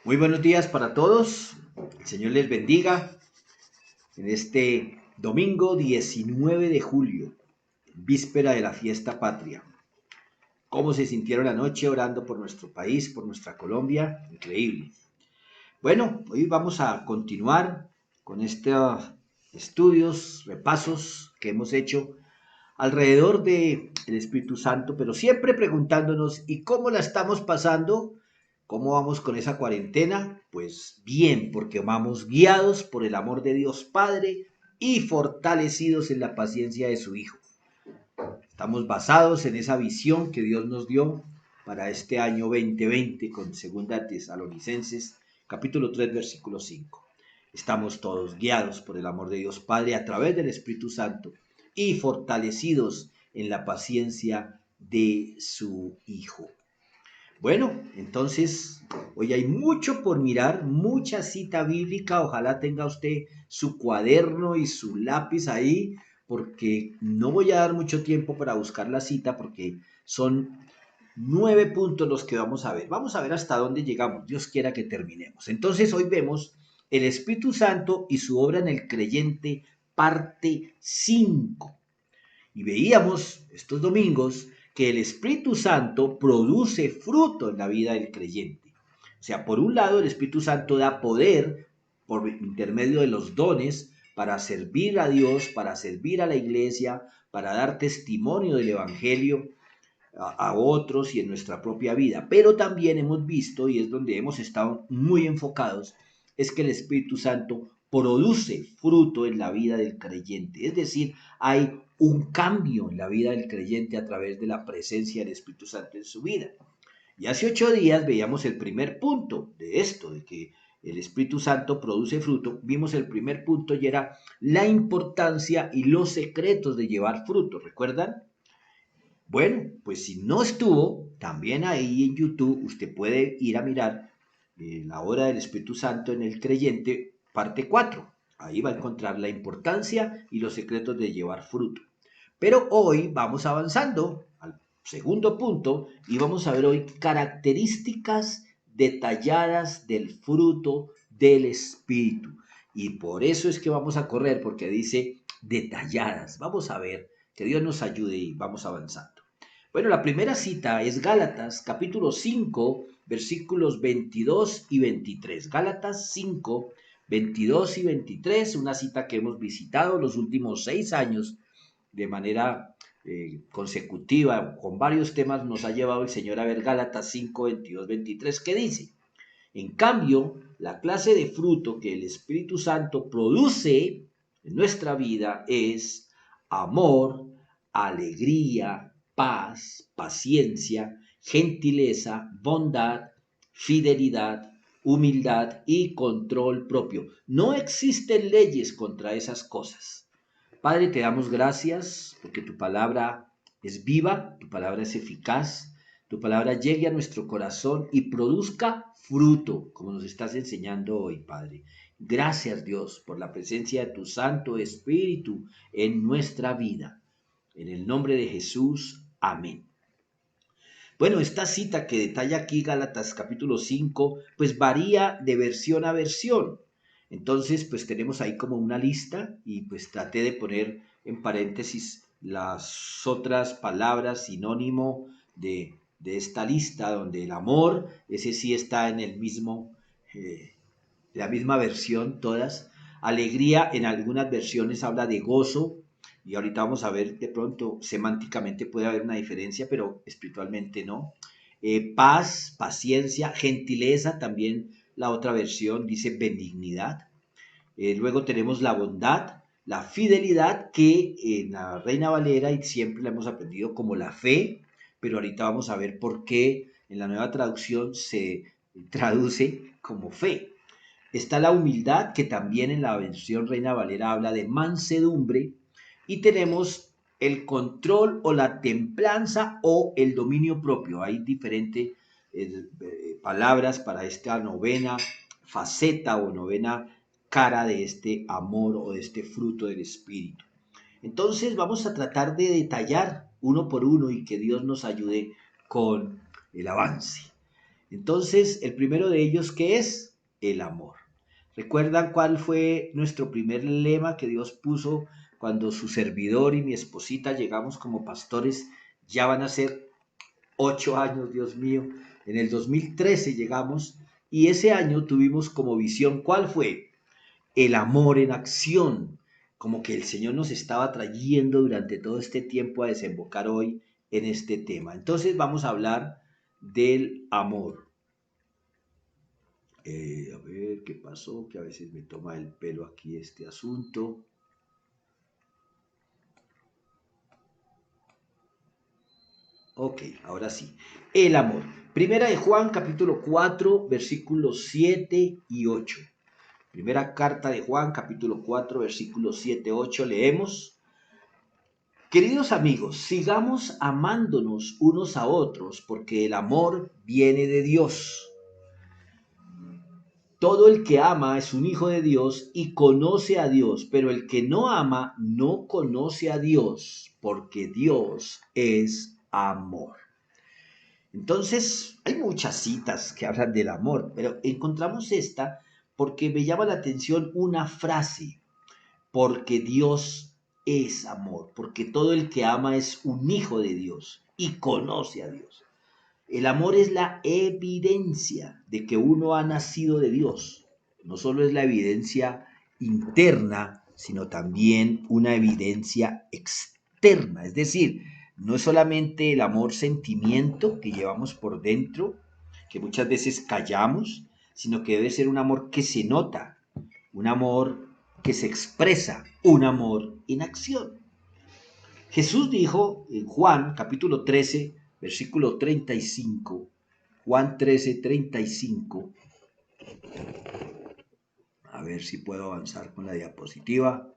Muy buenos días para todos. El Señor les bendiga en este domingo 19 de julio, víspera de la fiesta patria. ¿Cómo se sintieron anoche orando por nuestro país, por nuestra Colombia? Increíble. Bueno, hoy vamos a continuar con estos estudios, repasos que hemos hecho alrededor del Espíritu Santo, pero siempre preguntándonos, ¿y cómo la estamos pasando? ¿Cómo vamos con esa cuarentena? Pues bien, porque vamos guiados por el amor de Dios Padre y fortalecidos en la paciencia de su Hijo. Estamos basados en esa visión que Dios nos dio para este año 2020 con Segunda Tesalonicenses, capítulo 3, versículo 5. Estamos todos guiados por el amor de Dios Padre a través del Espíritu Santo y fortalecidos en la paciencia de su Hijo. Bueno, entonces hoy hay mucho por mirar, mucha cita bíblica. Ojalá tenga usted su cuaderno y su lápiz ahí, porque no voy a dar mucho tiempo para buscar la cita, porque son 9 puntos los que vamos a ver. Vamos a ver hasta dónde llegamos. Dios quiera que terminemos. Entonces hoy vemos el Espíritu Santo y su obra en el creyente, parte 5. Y veíamos estos domingos que el Espíritu Santo produce fruto en la vida del creyente. O sea, por un lado, el Espíritu Santo da poder por intermedio de los dones para servir a Dios, para servir a la iglesia, para dar testimonio del Evangelio a otros y en nuestra propia vida. Pero también hemos visto, y es donde hemos estado muy enfocados, es que el Espíritu Santo produce fruto en la vida del creyente. Es decir, hay un cambio en la vida del creyente a través de la presencia del Espíritu Santo en su vida. Y hace 8 días veíamos el primer punto de esto, de que el Espíritu Santo produce fruto. Vimos el primer punto y era la importancia y los secretos de llevar fruto. ¿Recuerdan? Bueno, pues si no estuvo, también ahí en YouTube usted puede ir a mirar la obra del Espíritu Santo en el creyente, parte 4. Ahí va a encontrar la importancia y los secretos de llevar fruto. Pero hoy vamos avanzando al segundo punto y vamos a ver hoy características detalladas del fruto del Espíritu. Y por eso es que vamos a correr, porque dice detalladas. Vamos a ver, que Dios nos ayude y vamos avanzando. Bueno, la primera cita es Gálatas capítulo 5, versículos 22 y 23. Gálatas 5, 22 y 23, una cita que hemos visitado los últimos 6 años de manera consecutiva, con varios temas, nos ha llevado el Señor a ver Gálatas 5, 22, 23, que dice: en cambio, la clase de fruto que el Espíritu Santo produce en nuestra vida es amor, alegría, paz, paciencia, gentileza, bondad, fidelidad, humildad y control propio. No existen leyes contra esas cosas. Padre, te damos gracias porque tu palabra es viva, tu palabra es eficaz, tu palabra llegue a nuestro corazón y produzca fruto, como nos estás enseñando hoy, Padre. Gracias, Dios, por la presencia de tu Santo Espíritu en nuestra vida. En el nombre de Jesús, amén. Bueno, esta cita que detalla aquí Gálatas capítulo 5, pues varía de versión a versión. Entonces, pues tenemos ahí como una lista y pues traté de poner en paréntesis las otras palabras sinónimo de esta lista, donde el amor, ese sí está en el mismo, la misma versión, todas. Alegría en algunas versiones habla de gozo, y ahorita vamos a ver, de pronto semánticamente puede haber una diferencia, pero espiritualmente no. Paz, paciencia, gentileza, también la otra versión dice benignidad. Luego tenemos la bondad, la fidelidad, que en la Reina Valera y siempre la hemos aprendido como la fe, pero ahorita vamos a ver por qué en la nueva traducción se traduce como fe. Está la humildad, que también en la versión Reina Valera habla de mansedumbre. Y tenemos el control o la templanza o el dominio propio. Hay diferentes palabras para esta novena faceta o novena cara de este amor o de este fruto del Espíritu. Entonces vamos a tratar de detallar uno por uno y que Dios nos ayude con el avance. Entonces, el primero de ellos, ¿qué es? El amor. ¿Recuerdan cuál fue nuestro primer lema que Dios puso cuando su servidor y mi esposita llegamos como pastores? Ya van a ser 8 años, Dios mío. En el 2013 llegamos y ese año tuvimos como visión, ¿cuál fue? El amor en acción, como que el Señor nos estaba trayendo durante todo este tiempo a desembocar hoy en este tema. Entonces vamos a hablar del amor. A ver qué pasó, que a veces me toma el pelo aquí este asunto. Ok, ahora sí. El amor. Primera de Juan, capítulo 4, versículos 7 y 8. Primera carta de Juan, capítulo 4, versículos 7 y 8. Leemos. Queridos amigos, sigamos amándonos unos a otros porque el amor viene de Dios. Todo el que ama es un hijo de Dios y conoce a Dios, pero el que no ama no conoce a Dios porque Dios es amor. Entonces, hay muchas citas que hablan del amor, pero encontramos esta porque me llama la atención una frase, porque Dios es amor, porque todo el que ama es un hijo de Dios y conoce a Dios. El amor es la evidencia de que uno ha nacido de Dios. No solo es la evidencia interna, sino también una evidencia externa. Es decir, no es solamente el amor sentimiento que llevamos por dentro, que muchas veces callamos, sino que debe ser un amor que se nota, un amor que se expresa, un amor en acción. Jesús dijo en Juan capítulo 13, versículo 35, Juan 13, 35, a ver si puedo avanzar con la diapositiva.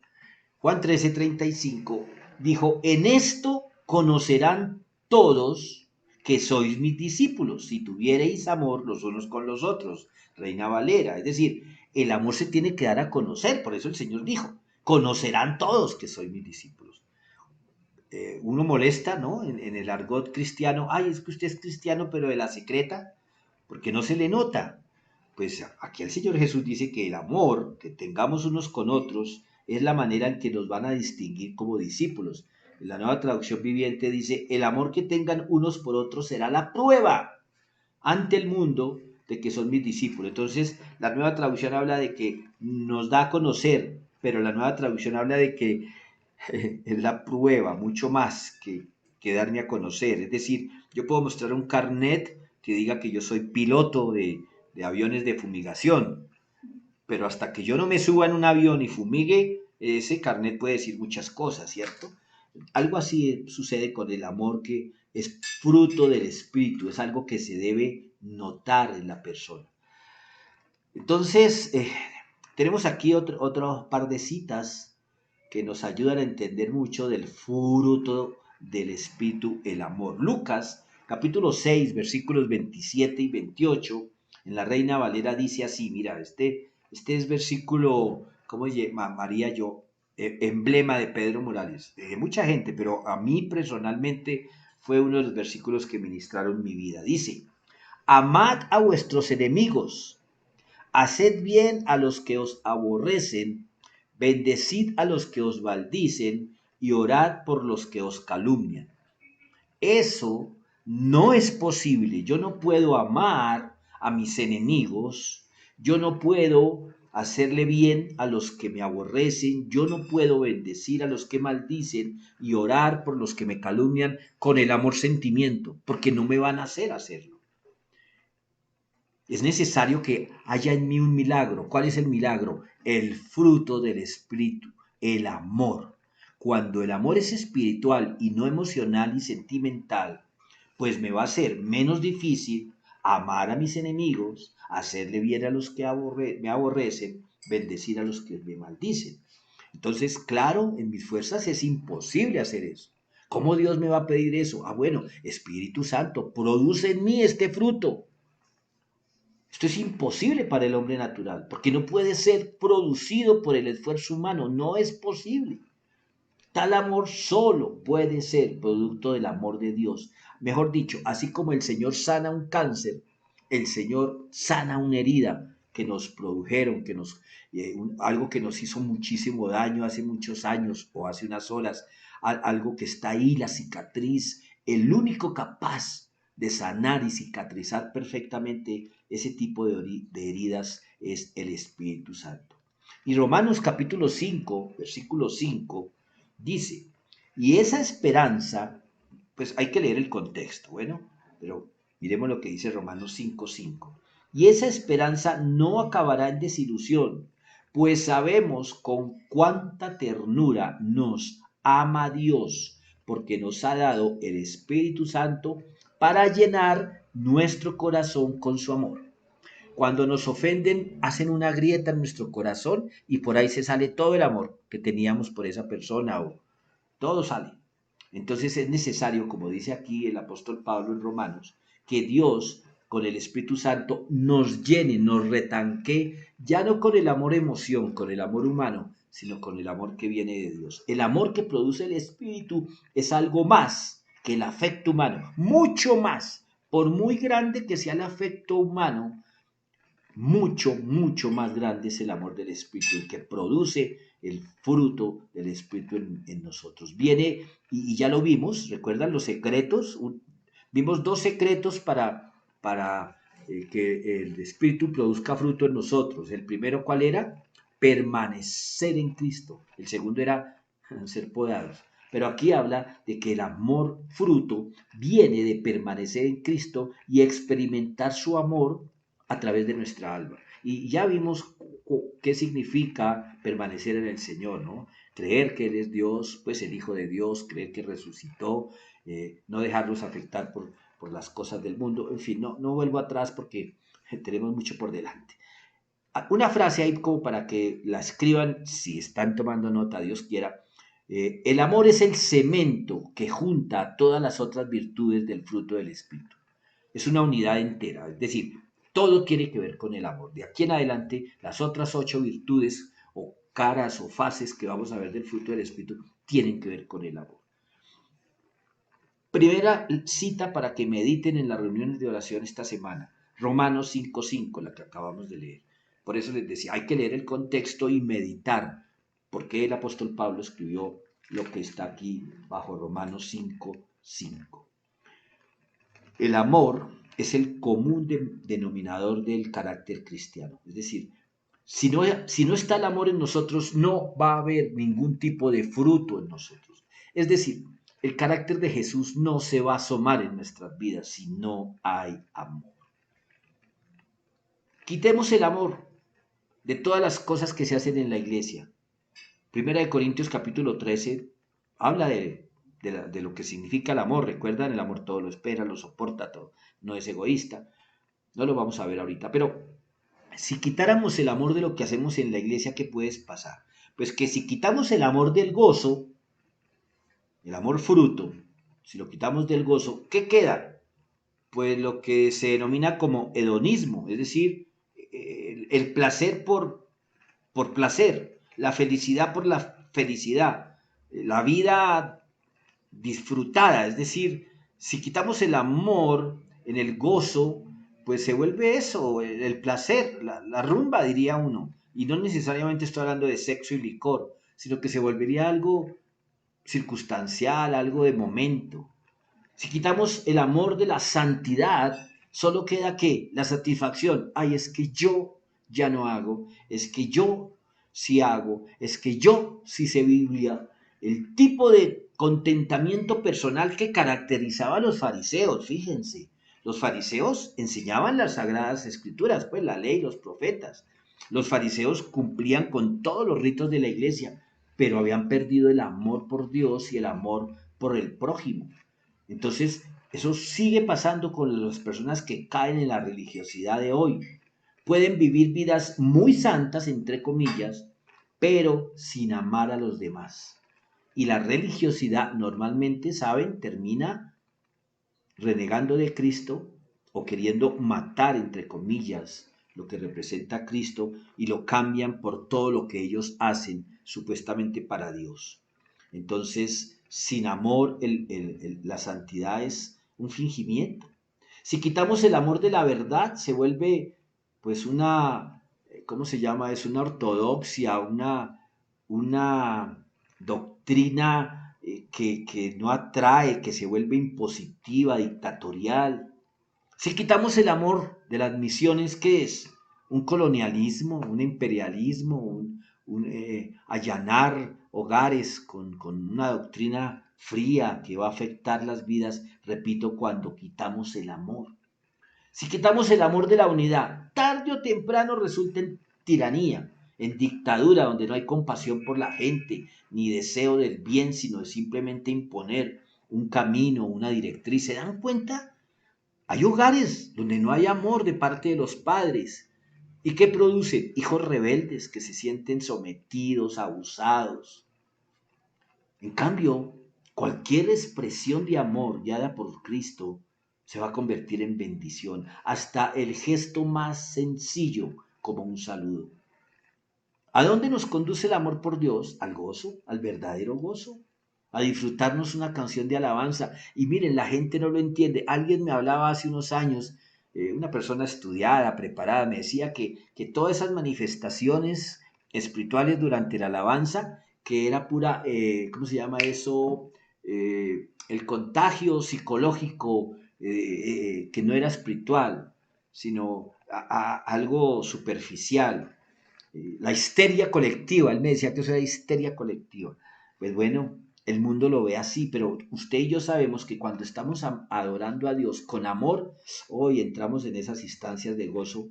Juan 13, 35 dijo, en esto conocerán todos que sois mis discípulos, si tuviereis amor los unos con los otros. Reina Valera, es decir, el amor se tiene que dar a conocer, por eso el Señor dijo, conocerán todos que sois mis discípulos. Uno molesta, ¿no? En el argot cristiano, ay, es que usted es cristiano, pero de la secreta, porque no se le nota. Pues aquí el Señor Jesús dice que el amor que tengamos unos con otros es la manera en que nos van a distinguir como discípulos. En la Nueva Traducción Viviente dice, el amor que tengan unos por otros será la prueba ante el mundo de que son mis discípulos. Entonces, la Nueva Traducción habla de que nos da a conocer, pero la Nueva Traducción habla de que es la prueba, mucho más que darme a conocer. Es decir, yo puedo mostrar un carnet que diga que yo soy piloto de aviones de fumigación, pero hasta que yo no me suba en un avión y fumigue, ese carnet puede decir muchas cosas, ¿cierto? Algo así sucede con el amor que es fruto del espíritu, es algo que se debe notar en la persona. Entonces, tenemos aquí otro par de citas que nos ayudan a entender mucho del fruto del Espíritu, el amor. Lucas, capítulo 6, versículos 27 y 28, en la Reina Valera dice así, mira, este es versículo, ¿cómo llamaría yo? Emblema de Pedro Morales, de mucha gente, pero a mí personalmente fue uno de los versículos que ministraron mi vida. Dice, amad a vuestros enemigos, haced bien a los que os aborrecen, bendecid a los que os maldicen y orad por los que os calumnian. Eso no es posible. Yo no puedo amar a mis enemigos. Yo no puedo hacerle bien a los que me aborrecen. Yo no puedo bendecir a los que maldicen y orar por los que me calumnian con el amor sentimiento, porque no me van a hacer hacerlo. Es necesario que haya en mí un milagro. ¿Cuál es el milagro? El fruto del Espíritu, el amor. Cuando el amor es espiritual y no emocional y sentimental, pues me va a ser menos difícil amar a mis enemigos, hacerle bien a los que me aborrecen, bendecir a los que me maldicen. Entonces, claro, en mis fuerzas es imposible hacer eso. ¿Cómo Dios me va a pedir eso? Ah, bueno, Espíritu Santo, produce en mí este fruto. Esto es imposible para el hombre natural, porque no puede ser producido por el esfuerzo humano, no es posible. Tal amor solo puede ser producto del amor de Dios. Mejor dicho, así como el Señor sana un cáncer, El Señor sana una herida que nos produjeron, algo que nos hizo muchísimo daño hace muchos años o hace unas horas, algo que está ahí, la cicatriz. El único capaz de sanar y cicatrizar perfectamente ese tipo de heridas es el Espíritu Santo. Y Romanos capítulo 5, versículo 5, dice, y esa esperanza, pues hay que leer el contexto, bueno, pero miremos lo que dice Romanos 5:5. Y esa esperanza no acabará en desilusión, pues sabemos con cuánta ternura nos ama Dios, porque nos ha dado el Espíritu Santo para llenar nuestro corazón con su amor. Cuando nos ofenden, hacen una grieta en nuestro corazón y por ahí se sale todo el amor que teníamos por esa persona o todo sale. Entonces es necesario, como dice aquí el apóstol Pablo en Romanos, que Dios con el Espíritu Santo nos llene, nos retanque, ya no con el amor emoción, con el amor humano, sino con el amor que viene de Dios. El amor que produce el Espíritu es algo más que el afecto humano, mucho más. Por muy grande que sea el afecto humano, mucho, mucho más grande es el amor del Espíritu, el que produce el fruto del Espíritu en nosotros. Viene, y ya lo vimos, ¿recuerdan los secretos? Vimos dos secretos para que el Espíritu produzca fruto en nosotros. El primero, ¿cuál era? Permanecer en Cristo. El segundo era ser podados. Pero aquí habla de que el amor fruto viene de permanecer en Cristo y experimentar su amor a través de nuestra alma. Y ya vimos qué significa permanecer en el Señor, ¿no? Creer que Él es Dios, pues el Hijo de Dios, creer que resucitó, no dejarnos afectar por las cosas del mundo. En fin, no vuelvo atrás porque tenemos mucho por delante. Una frase ahí como para que la escriban, si están tomando nota, Dios quiera. El amor es el cemento que junta todas las otras virtudes del fruto del Espíritu. Es una unidad entera, es decir, todo tiene que ver con el amor. De aquí en adelante, las otras 8 virtudes o caras o fases que vamos a ver del fruto del Espíritu tienen que ver con el amor. Primera cita para que mediten en las reuniones de oración esta semana, Romanos 5:5, la que acabamos de leer. Por eso les decía, hay que leer el contexto y meditar por qué el apóstol Pablo escribió lo que está aquí bajo Romanos 5:5. El amor es el común denominador del carácter cristiano. Es decir, si no está el amor en nosotros, no va a haber ningún tipo de fruto en nosotros. Es decir, el carácter de Jesús no se va a asomar en nuestras vidas si no hay amor. Quitemos el amor de todas las cosas que se hacen en la iglesia. Primera de Corintios capítulo 13 habla de lo que significa el amor. Recuerdan, el amor todo lo espera, lo soporta todo, no es egoísta. No lo vamos a ver ahorita, pero si quitáramos el amor de lo que hacemos en la iglesia, ¿qué puede pasar? Pues que si quitamos el amor del gozo, el amor fruto, si lo quitamos del gozo, ¿qué queda? Pues lo que se denomina como hedonismo, es decir, el placer por placer, la felicidad por la felicidad, la vida disfrutada, es decir, si quitamos el amor en el gozo, pues se vuelve eso, el placer, la rumba, diría uno. Y no necesariamente estoy hablando de sexo y licor, sino que se volvería algo circunstancial, algo de momento. Si quitamos el amor de la santidad, solo queda que la satisfacción, ay, es que yo ya no hago, es que yo sí hago, es que yo sí sé Biblia. El tipo de contentamiento personal que caracterizaba a los fariseos, fíjense, los fariseos enseñaban las sagradas escrituras, pues la ley, los profetas. Los fariseos cumplían con todos los ritos de la iglesia, pero habían perdido el amor por Dios y el amor por el prójimo. Entonces, eso sigue pasando con las personas que caen en la religiosidad de hoy. Pueden vivir vidas muy santas, entre comillas, pero sin amar a los demás. Y la religiosidad normalmente, ¿saben?, termina renegando de Cristo o queriendo matar, entre comillas, lo que representa a Cristo y lo cambian por todo lo que ellos hacen supuestamente para Dios. Entonces, sin amor, la santidad es un fingimiento. Si quitamos el amor de la verdad, se vuelve pues una, ¿cómo se llama? Es una ortodoxia, una doctrina que no atrae, que se vuelve impositiva, dictatorial. Si quitamos el amor de las misiones, ¿qué es? Un colonialismo, un imperialismo, allanar hogares con una doctrina fría que va a afectar las vidas, repito, cuando quitamos el amor. Si quitamos el amor de la unidad, tarde o temprano resulta en tiranía, en dictadura, donde no hay compasión por la gente, ni deseo del bien, sino de simplemente imponer un camino, una directriz. ¿Se dan cuenta? Hay hogares donde no hay amor de parte de los padres. ¿Y qué produce? Hijos rebeldes que se sienten sometidos, abusados. En cambio, cualquier expresión de amor dada por Cristo se va a convertir en bendición. Hasta el gesto más sencillo como un saludo. ¿A dónde nos conduce el amor por Dios? Al gozo, al verdadero gozo, a disfrutarnos una canción de alabanza. Y miren, la gente no lo entiende. Alguien me hablaba hace unos años, una persona estudiada, preparada, me decía que todas esas manifestaciones espirituales durante la alabanza, que era pura, ¿cómo se llama eso? El contagio psicológico, que no era espiritual, sino algo superficial, la histeria colectiva. Él me decía que eso era histeria colectiva. Pues bueno, el mundo lo ve así, pero usted y yo sabemos que cuando estamos adorando a Dios con amor, hoy entramos en esas instancias de gozo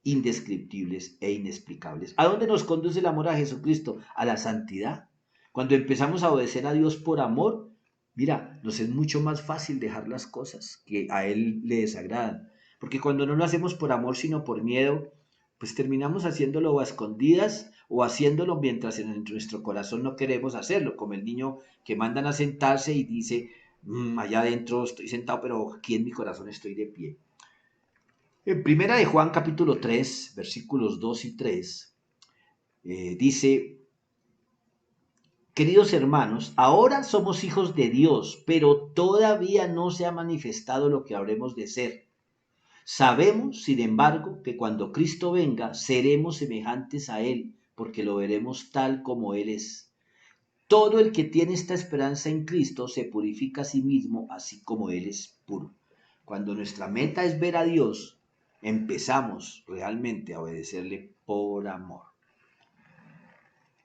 indescriptibles e inexplicables. ¿A dónde nos conduce el amor a Jesucristo? A la santidad. Cuando empezamos a obedecer a Dios por amor, mira, nos es mucho más fácil dejar las cosas que a Él le desagradan. Porque cuando no lo hacemos por amor, sino por miedo, pues terminamos haciéndolo o a escondidas o haciéndolo mientras en nuestro corazón no queremos hacerlo, como el niño que mandan a sentarse y dice, allá adentro estoy sentado, pero aquí en mi corazón estoy de pie. En primera de Juan capítulo 3 versículos 2 y 3 dice, queridos hermanos, ahora somos hijos de Dios, pero todavía no se ha manifestado lo que habremos de ser. Sabemos, sin embargo, que cuando Cristo venga, seremos semejantes a Él, porque lo veremos tal como Él es. Todo el que tiene esta esperanza en Cristo se purifica a sí mismo, así como Él es puro. Cuando nuestra meta es ver a Dios, empezamos realmente a obedecerle por amor.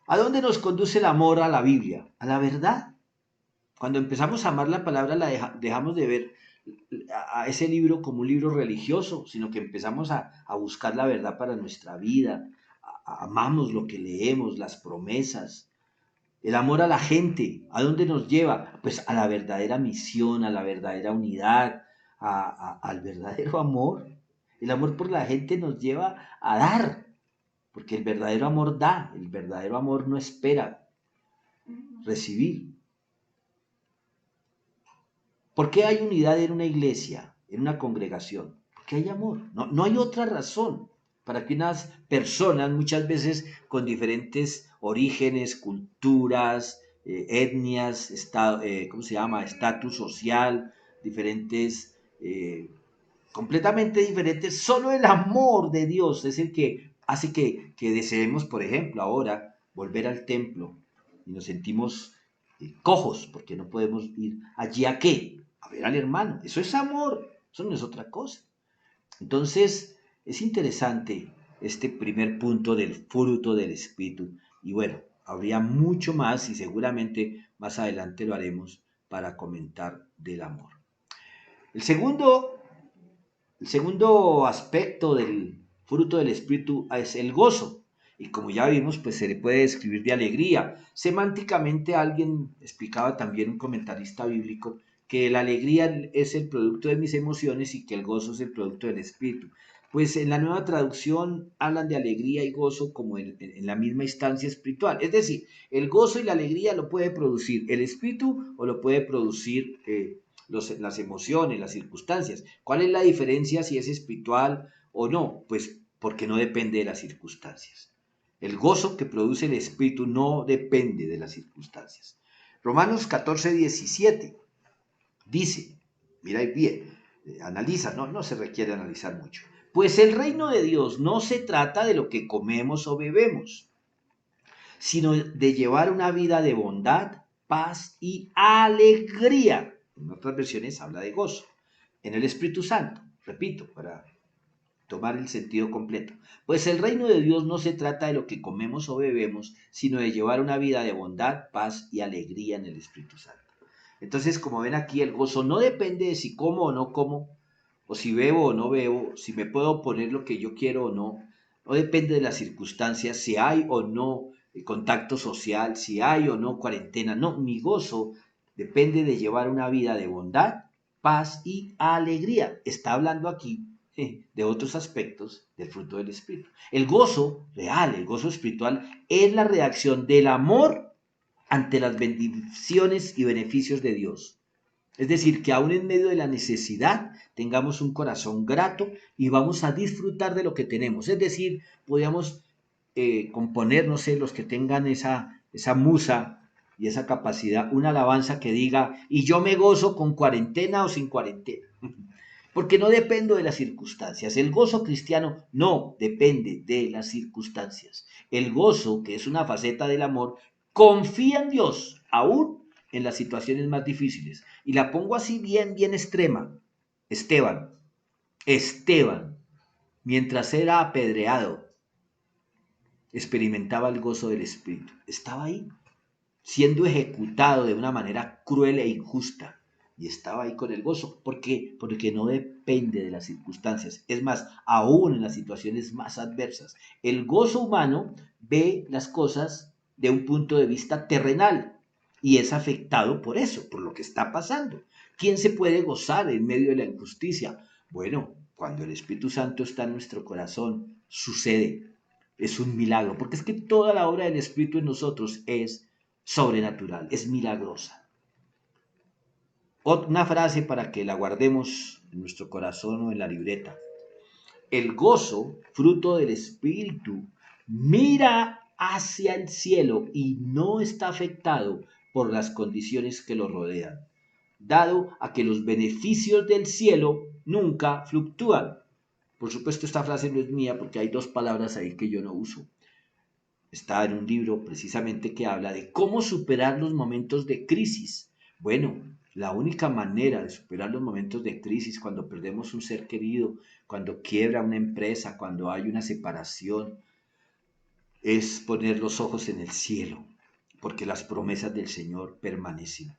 ¿A dónde nos conduce el amor a la Biblia? A la verdad. Cuando empezamos a amar la palabra, dejamos de ver a ese libro como un libro religioso, sino que empezamos a buscar la verdad para nuestra vida. Amamos lo que leemos, las promesas. El amor a la gente, ¿a dónde nos lleva? Pues a la verdadera misión, a la verdadera unidad, al verdadero amor. El amor por la gente nos lleva a dar, porque el verdadero amor da, el verdadero amor no espera recibir. ¿Por qué hay unidad en una iglesia, en una congregación? Porque hay amor. No hay otra razón para que unas personas, muchas veces con diferentes orígenes, culturas, etnias, ¿cómo se llama? Estatus social, diferentes, completamente diferentes, solo el amor de Dios es el que hace que deseemos, por ejemplo, ahora volver al templo y nos sentimos cojos porque no podemos ir allí a qué, a ver al hermano. Eso es amor, eso no es otra cosa. Entonces, es interesante este primer punto del fruto del Espíritu. Y bueno, habría mucho más y seguramente más adelante lo haremos para comentar del amor. El segundo aspecto del fruto del Espíritu es el gozo. Y como ya vimos, pues se le puede describir de alegría. Semánticamente alguien explicaba también, un comentarista bíblico, que la alegría es el producto de mis emociones y que el gozo es el producto del Espíritu. Pues en la nueva traducción hablan de alegría y gozo como en la misma instancia espiritual. Es decir, el gozo y la alegría lo puede producir el Espíritu o lo puede producir las emociones, las circunstancias. ¿Cuál es la diferencia si es espiritual o no? Pues porque no depende de las circunstancias. El gozo que produce el Espíritu no depende de las circunstancias. Romanos 14:17 dice, mira bien, analiza, no se requiere analizar mucho. Pues el reino de Dios no se trata de lo que comemos o bebemos, sino de llevar una vida de bondad, paz y alegría. En otras versiones habla de gozo. En el Espíritu Santo, repito, para tomar el sentido completo. Pues el reino de Dios no se trata de lo que comemos o bebemos, sino de llevar una vida de bondad, paz y alegría en el Espíritu Santo. Entonces, como ven aquí, el gozo no depende de si como o no como, o si bebo o no bebo, si me puedo poner lo que yo quiero o no. No depende de las circunstancias, si hay o no contacto social, si hay o no cuarentena. No, mi gozo depende de llevar una vida de bondad, paz y alegría. Está hablando aquí de otros aspectos del fruto del Espíritu. El gozo real, el gozo espiritual, es la reacción del amor ante las bendiciones y beneficios de Dios. Es decir, que aún en medio de la necesidad tengamos un corazón grato y vamos a disfrutar de lo que tenemos. Es decir, podríamos componer, no sé, los que tengan esa musa y esa capacidad, una alabanza que diga, y yo me gozo con cuarentena o sin cuarentena. Porque no dependo de las circunstancias. El gozo cristiano no depende de las circunstancias. El gozo, que es una faceta del amor, confía en Dios, aún en las situaciones más difíciles. Y la pongo así bien extrema. Esteban, mientras era apedreado, experimentaba el gozo del Espíritu. Estaba ahí, siendo ejecutado de una manera cruel e injusta. Y estaba ahí con el gozo. ¿Por qué? Porque no depende de las circunstancias. Es más, aún en las situaciones más adversas. El gozo humano ve las cosas de un punto de vista terrenal y es afectado por eso, por lo que está pasando. ¿Quién se puede gozar en medio de la injusticia? Bueno, cuando el Espíritu Santo está en nuestro corazón, sucede. Es un milagro, porque es que toda la obra del Espíritu en nosotros es sobrenatural, es milagrosa. Una frase para que la guardemos en nuestro corazón o en la libreta. El gozo, fruto del Espíritu, mira hacia el cielo y no está afectado por las condiciones que lo rodean, dado a que los beneficios del cielo nunca fluctúan. Por supuesto, esta frase no es mía porque hay dos palabras ahí que yo no uso. Está en un libro precisamente que habla de cómo superar los momentos de crisis. Bueno, la única manera de superar los momentos de crisis, cuando perdemos un ser querido, cuando quiebra una empresa, cuando hay una separación, es poner los ojos en el cielo, porque las promesas del Señor permanecen.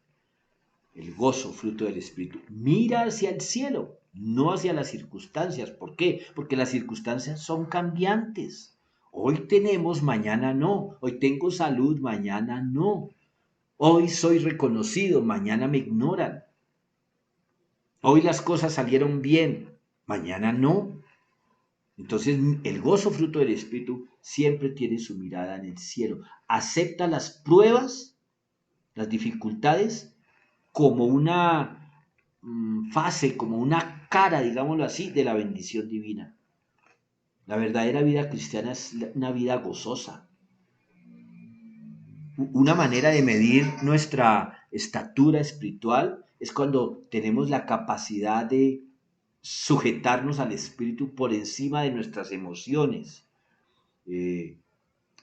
El gozo, fruto del Espíritu, mira hacia el cielo, no hacia las circunstancias. ¿Por qué? Porque las circunstancias son cambiantes. Hoy tenemos, mañana no. Hoy tengo salud, mañana no. Hoy soy reconocido, mañana me ignoran. Hoy las cosas salieron bien, mañana no. Entonces, el gozo fruto del Espíritu siempre tiene su mirada en el cielo. Acepta las pruebas, las dificultades, como una fase, como una cara, digámoslo así, de la bendición divina. La verdadera vida cristiana es una vida gozosa. Una manera de medir nuestra estatura espiritual es cuando tenemos la capacidad de sujetarnos al Espíritu por encima de nuestras emociones. Eh,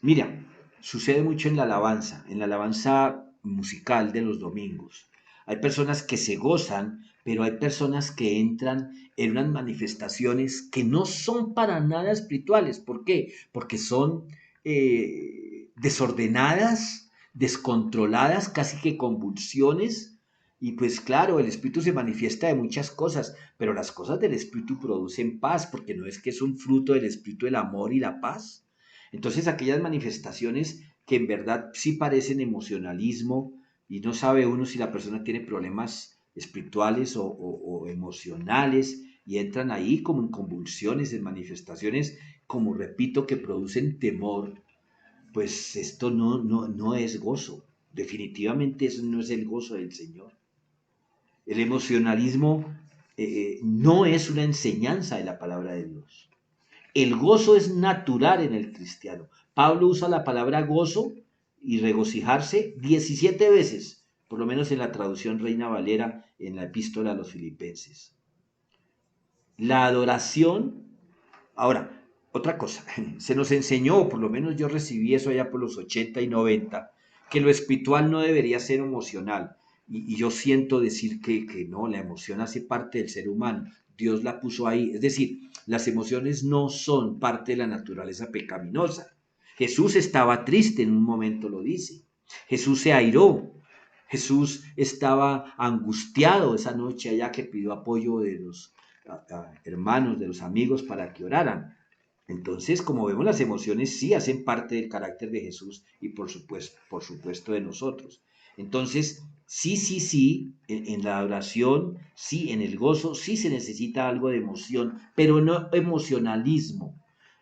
Mira, sucede mucho en la alabanza musical de los domingos. Hay personas que se gozan, pero hay personas que entran en unas manifestaciones que no son para nada espirituales. ¿Por qué? Porque son desordenadas, descontroladas, casi que convulsiones. Y pues claro, el espíritu se manifiesta de muchas cosas, pero las cosas del espíritu producen paz, porque no es que es un fruto del espíritu el amor y la paz. Entonces aquellas manifestaciones que en verdad sí parecen emocionalismo y no sabe uno si la persona tiene problemas espirituales o emocionales y entran ahí como en convulsiones, en manifestaciones, como repito, que producen temor, pues esto no es gozo. Definitivamente eso no es el gozo del Señor. El emocionalismo no es una enseñanza de la palabra de Dios. El gozo es natural en el cristiano. Pablo usa la palabra gozo y regocijarse 17 veces, por lo menos en la traducción Reina Valera en la epístola a los Filipenses. La adoración, ahora, otra cosa, se nos enseñó, por lo menos yo recibí eso allá por los 80 y 90, que lo espiritual no debería ser emocional. Y yo siento decir que no, la emoción hace parte del ser humano. Dios la puso ahí. Es decir, las emociones no son parte de la naturaleza pecaminosa. Jesús estaba triste en un momento, lo dice. Jesús se airó. Jesús estaba angustiado esa noche allá que pidió apoyo de los hermanos, de los amigos para que oraran. Entonces, como vemos, las emociones sí hacen parte del carácter de Jesús y por supuesto de nosotros. Entonces, sí, en la adoración, sí, en el gozo, sí se necesita algo de emoción, pero no emocionalismo.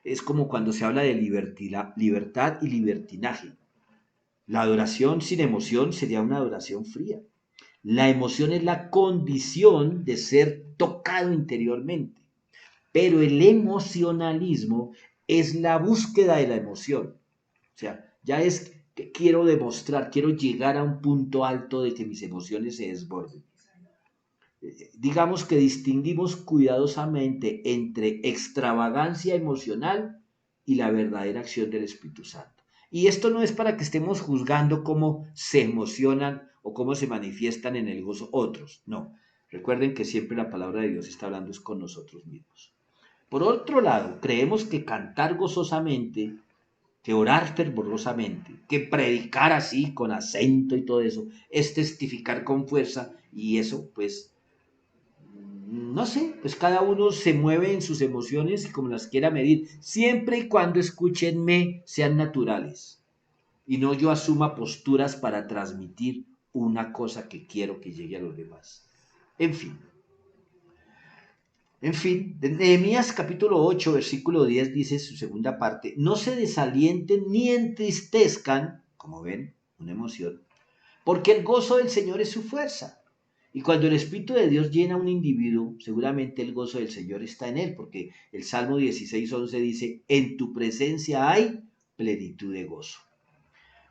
Es como cuando se habla de libertad y libertinaje. La adoración sin emoción sería una adoración fría. La emoción es la condición de ser tocado interiormente, pero el emocionalismo es la búsqueda de la emoción. O sea, ya es que quiero demostrar, quiero llegar a un punto alto de que mis emociones se desborden. Digamos que distinguimos cuidadosamente entre extravagancia emocional y la verdadera acción del Espíritu Santo. Y esto no es para que estemos juzgando cómo se emocionan o cómo se manifiestan en el gozo otros, no. Recuerden que siempre la palabra de Dios está hablando es con nosotros mismos. Por otro lado, creemos que cantar gozosamente, que orar fervorosamente, que predicar así con acento y todo eso, es testificar con fuerza y eso pues no sé, pues cada uno se mueve en sus emociones y como las quiera medir, siempre y cuando escúchenme sean naturales y no yo asuma posturas para transmitir una cosa que quiero que llegue a los demás. En fin, de Nehemías capítulo 8, versículo 10 dice su segunda parte, no se desalienten ni entristezcan, como ven, una emoción, porque el gozo del Señor es su fuerza. Y cuando el Espíritu de Dios llena a un individuo, seguramente el gozo del Señor está en él, porque el Salmo 16:11 dice, en tu presencia hay plenitud de gozo.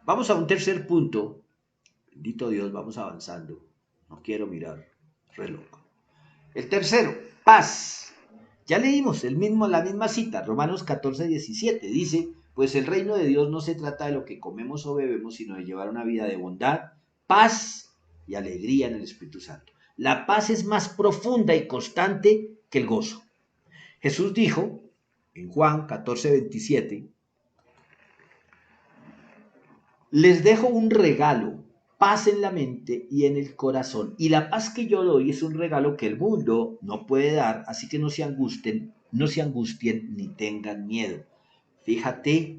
Vamos a un tercer punto. Bendito Dios, vamos avanzando. No quiero mirar reloj. El tercero, paz. Ya leímos la misma cita, Romanos 14:17. Dice, pues el reino de Dios no se trata de lo que comemos o bebemos, sino de llevar una vida de bondad, paz y alegría en el Espíritu Santo. La paz es más profunda y constante que el gozo. Jesús dijo en Juan 14:27, les dejo un regalo, paz en la mente y en el corazón. Y la paz que yo doy es un regalo que el mundo no puede dar, así que no se angustien ni tengan miedo. Fíjate,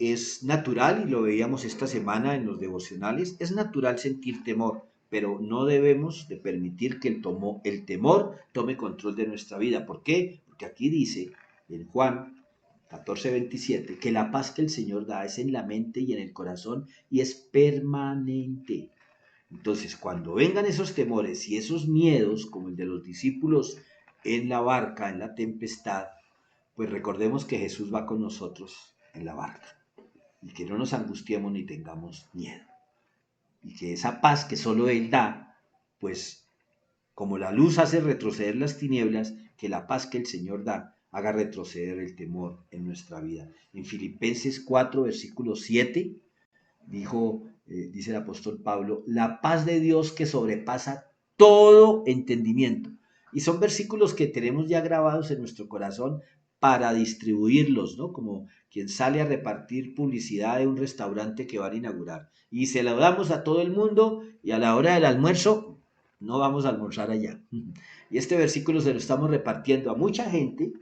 es natural, y lo veíamos esta semana en los devocionales, es natural sentir temor, pero no debemos de permitir que el temor tome control de nuestra vida. ¿Por qué? Porque aquí dice en Juan 14:27 que la paz que el Señor da es en la mente y en el corazón y es permanente. Entonces, cuando vengan esos temores y esos miedos, como el de los discípulos en la barca, en la tempestad, pues recordemos que Jesús va con nosotros en la barca y que no nos angustiemos ni tengamos miedo. Y que esa paz que solo Él da, pues como la luz hace retroceder las tinieblas, que la paz que el Señor da haga retroceder el temor en nuestra vida. En Filipenses 4, versículo 7, dice el apóstol Pablo, la paz de Dios que sobrepasa todo entendimiento. Y son versículos que tenemos ya grabados en nuestro corazón para distribuirlos, ¿no? Como quien sale a repartir publicidad de un restaurante que van a inaugurar. Y se lo damos a todo el mundo y a la hora del almuerzo no vamos a almorzar allá. Y este versículo se lo estamos repartiendo a mucha gente,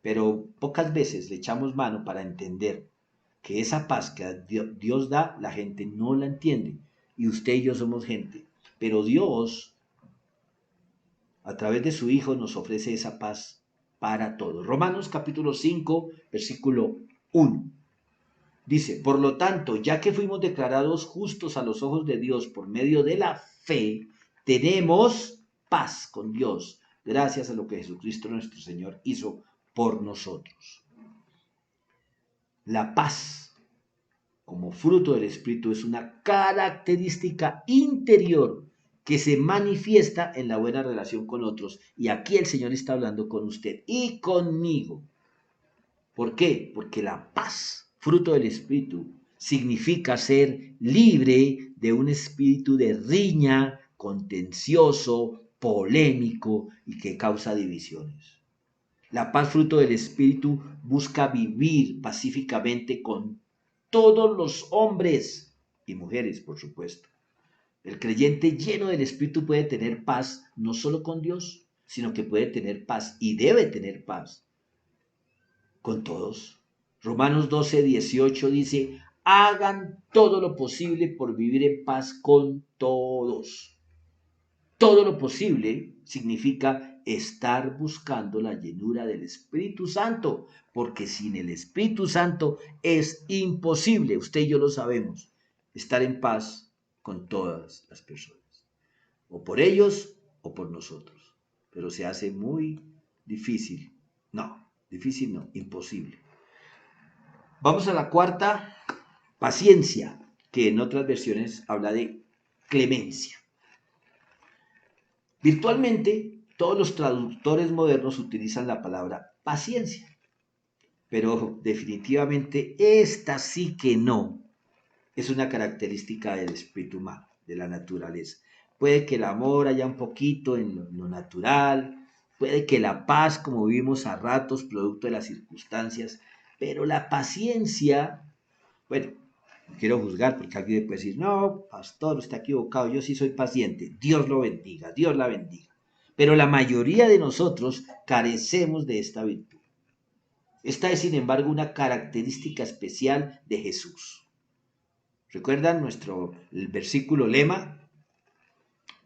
pero pocas veces le echamos mano para entender que esa paz que Dios da, la gente no la entiende. Y usted y yo somos gente. Pero Dios, a través de su Hijo, nos ofrece esa paz para todos. Romanos capítulo 5, versículo 1. Dice, por lo tanto, ya que fuimos declarados justos a los ojos de Dios por medio de la fe, tenemos paz con Dios, gracias a lo que Jesucristo nuestro Señor hizo por nosotros. La paz como fruto del Espíritu es una característica interior que se manifiesta en la buena relación con otros. Y aquí el Señor está hablando con usted y conmigo. ¿Por qué? Porque la paz, fruto del Espíritu, significa ser libre de un espíritu de riña, contencioso, polémico y que causa divisiones. La paz, fruto del Espíritu, busca vivir pacíficamente con todos los hombres y mujeres, por supuesto. El creyente lleno del Espíritu puede tener paz no solo con Dios, sino que puede tener paz y debe tener paz con todos. Romanos 12:18 dice, hagan todo lo posible por vivir en paz con todos. Todo lo posible significa estar buscando la llenura del Espíritu Santo, porque sin el Espíritu Santo es imposible, usted y yo lo sabemos, estar en paz con todas las personas, o por ellos o por nosotros. Pero se hace muy difícil. No, difícil no, imposible. Vamos a la cuarta, paciencia, que en otras versiones habla de clemencia. Virtualmente, todos los traductores modernos utilizan la palabra paciencia, pero definitivamente esta sí que no es una característica del espíritu humano, de la naturaleza. Puede que el amor haya un poquito en lo natural, puede que la paz, como vimos a ratos, producto de las circunstancias, pero la paciencia, bueno, no quiero juzgar porque alguien puede decir, no, pastor, está equivocado, yo sí soy paciente, Dios lo bendiga, Dios la bendiga. Pero la mayoría de nosotros carecemos de esta virtud. Esta es, sin embargo, una característica especial de Jesús. ¿Recuerdan el versículo lema?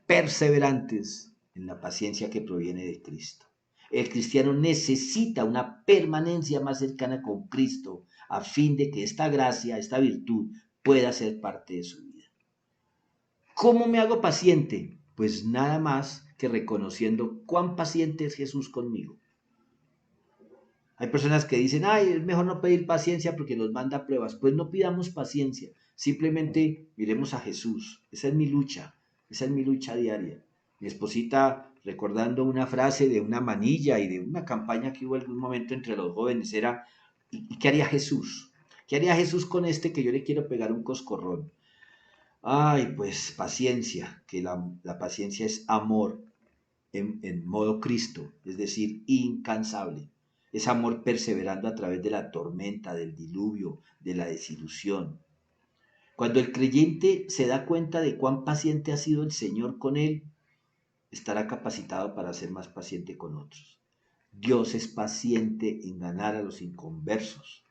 Perseverantes en la paciencia que proviene de Cristo. El cristiano necesita una permanencia más cercana con Cristo a fin de que esta gracia, esta virtud, pueda ser parte de su vida. ¿Cómo me hago paciente? Pues nada más que reconociendo cuán paciente es Jesús conmigo. Hay personas que dicen, ay, es mejor no pedir paciencia porque nos manda pruebas. Pues no pidamos paciencia, simplemente miremos a Jesús. Esa es mi lucha diaria. Mi esposita, recordando una frase de una manilla y de una campaña que hubo en algún momento entre los jóvenes, era, ¿y qué haría Jesús? ¿Qué haría Jesús con este que yo le quiero pegar un coscorrón? Ay, pues paciencia, que la paciencia es amor en modo Cristo, es decir, incansable. Es amor perseverando a través de la tormenta, del diluvio, de la desilusión. Cuando el creyente se da cuenta de cuán paciente ha sido el Señor con él, estará capacitado para ser más paciente con otros. Dios es paciente en ganar a los inconversos.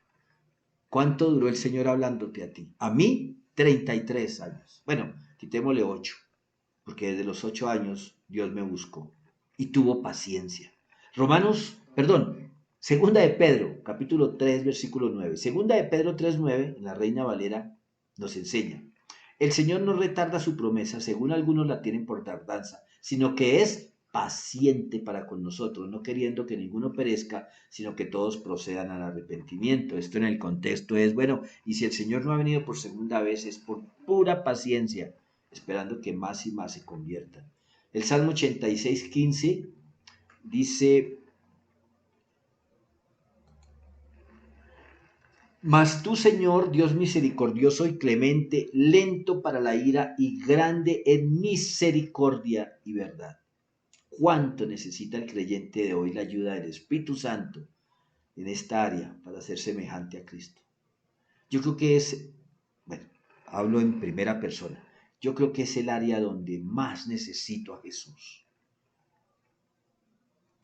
¿Cuánto duró el Señor hablándote a ti? A mí, 33 años. Bueno, quitémosle 8, porque desde los 8 años Dios me buscó y tuvo paciencia. Segunda de Pedro, capítulo 3, versículo 9. Segunda de Pedro 3:9, en la Reina Valera, nos enseña. El Señor no retarda su promesa, según algunos la tienen por tardanza, sino que es paciente para con nosotros, no queriendo que ninguno perezca, sino que todos procedan al arrepentimiento. Esto en el contexto es, bueno, y si el Señor no ha venido por segunda vez, es por pura paciencia, esperando que más y más se conviertan. El Salmo 86:15 dice, mas tú, Señor, Dios misericordioso y clemente, lento para la ira y grande en misericordia y verdad. ¿Cuánto necesita el creyente de hoy la ayuda del Espíritu Santo en esta área para ser semejante a Cristo? Yo creo que bueno, hablo en primera persona, yo creo que es el área donde más necesito a Jesús.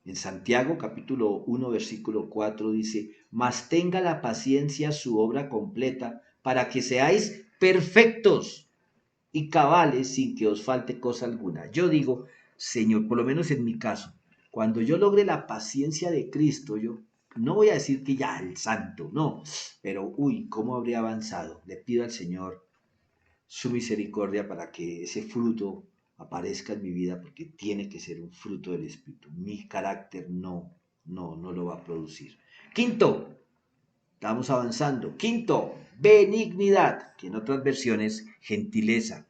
En Santiago capítulo 1 versículo 4 dice, mas tenga la paciencia su obra completa para que seáis perfectos y cabales sin que os falte cosa alguna. Yo digo, Señor, por lo menos en mi caso, cuando yo logre la paciencia de Cristo, yo no voy a decir que ya el santo, no, pero uy, cómo habré avanzado. Le pido al Señor su misericordia para que ese fruto aparezca en mi vida, porque tiene que ser un fruto del Espíritu. Mi carácter no lo va a producir. Quinto, estamos avanzando. Quinto, benignidad, que en otras versiones, gentileza.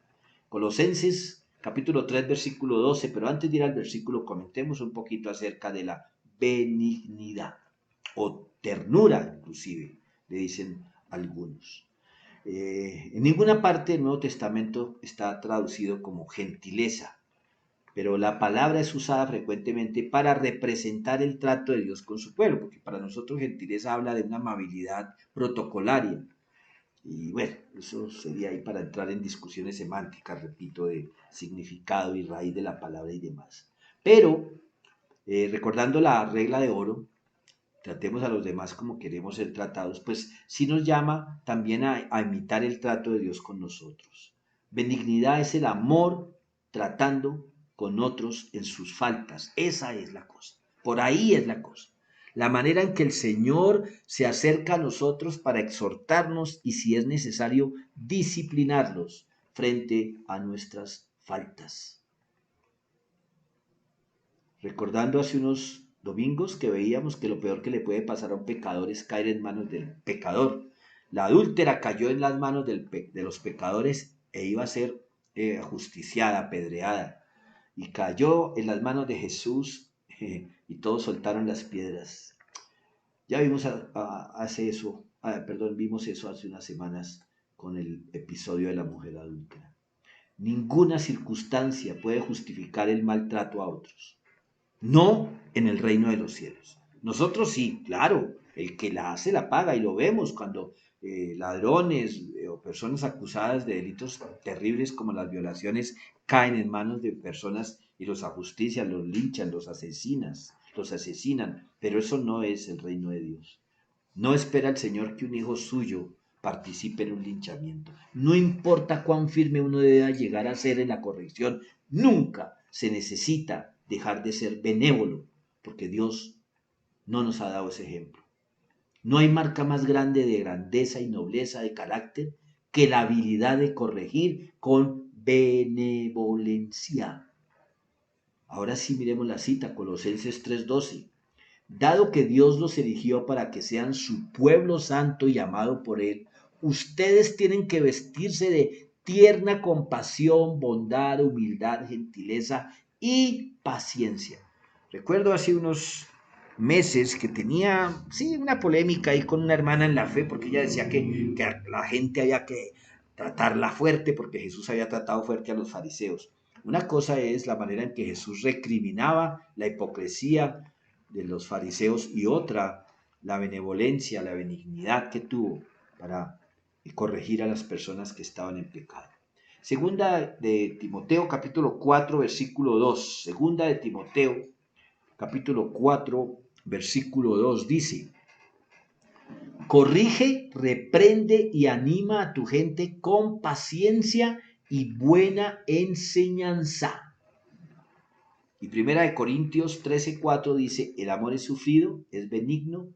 Colosenses capítulo 3, versículo 12, pero antes de ir al versículo comentemos un poquito acerca de la benignidad o ternura, inclusive, le dicen algunos. En ninguna parte del Nuevo Testamento está traducido como gentileza, pero la palabra es usada frecuentemente para representar el trato de Dios con su pueblo, porque para nosotros gentileza habla de una amabilidad protocolaria. Y bueno, eso sería ahí para entrar en discusiones semánticas, repito, de significado y raíz de la palabra y demás. Pero, recordando la regla de oro, tratemos a los demás como queremos ser tratados, pues sí nos llama también a imitar el trato de Dios con nosotros. Benignidad es el amor tratando con otros en sus faltas. Esa es la cosa. Por ahí es la cosa. La manera en que el Señor se acerca a nosotros para exhortarnos y si es necesario disciplinarlos frente a nuestras faltas. Recordando hace unos domingos que veíamos que lo peor que le puede pasar a un pecador es caer en manos del pecador. La adúltera cayó en las manos de los pecadores e iba a ser ajusticiada, apedreada. Y cayó en las manos de Jesús y todos soltaron las piedras. Ya vimos vimos eso hace unas semanas con el episodio de la mujer adúltera. Ninguna circunstancia puede justificar el maltrato a otros. No en el reino de los cielos. Nosotros sí, claro, el que la hace la paga y lo vemos cuando ladrones o personas acusadas de delitos terribles como las violaciones caen en manos de personas y los ajustician, los linchan, los asesinan, pero eso no es el reino de Dios. No espera el Señor que un hijo suyo participe en un linchamiento. No importa cuán firme uno deba llegar a ser en la corrección, nunca se necesita dejar de ser benévolo, porque Dios no nos ha dado ese ejemplo. No hay marca más grande de grandeza y nobleza de carácter que la habilidad de corregir con benevolencia. Ahora sí miremos la cita, Colosenses 3:12. Dado que Dios los eligió para que sean su pueblo santo y amado por Él, ustedes tienen que vestirse de tierna compasión, bondad, humildad, gentileza y paciencia. Recuerdo hace unos meses que tenía, sí, una polémica ahí con una hermana en la fe, porque ella decía que la gente había que tratarla fuerte, porque Jesús había tratado fuerte a los fariseos. Una cosa es la manera en que Jesús recriminaba la hipocresía de los fariseos y otra, la benevolencia, la benignidad que tuvo para corregir a las personas que estaban en pecado. Segunda de Timoteo capítulo 4 versículo 2. Segunda de Timoteo capítulo 4 versículo 2 dice: corrige, reprende y anima a tu gente con paciencia y buena enseñanza. Y Primera de Corintios 13:4 dice: el amor es sufrido, es benigno,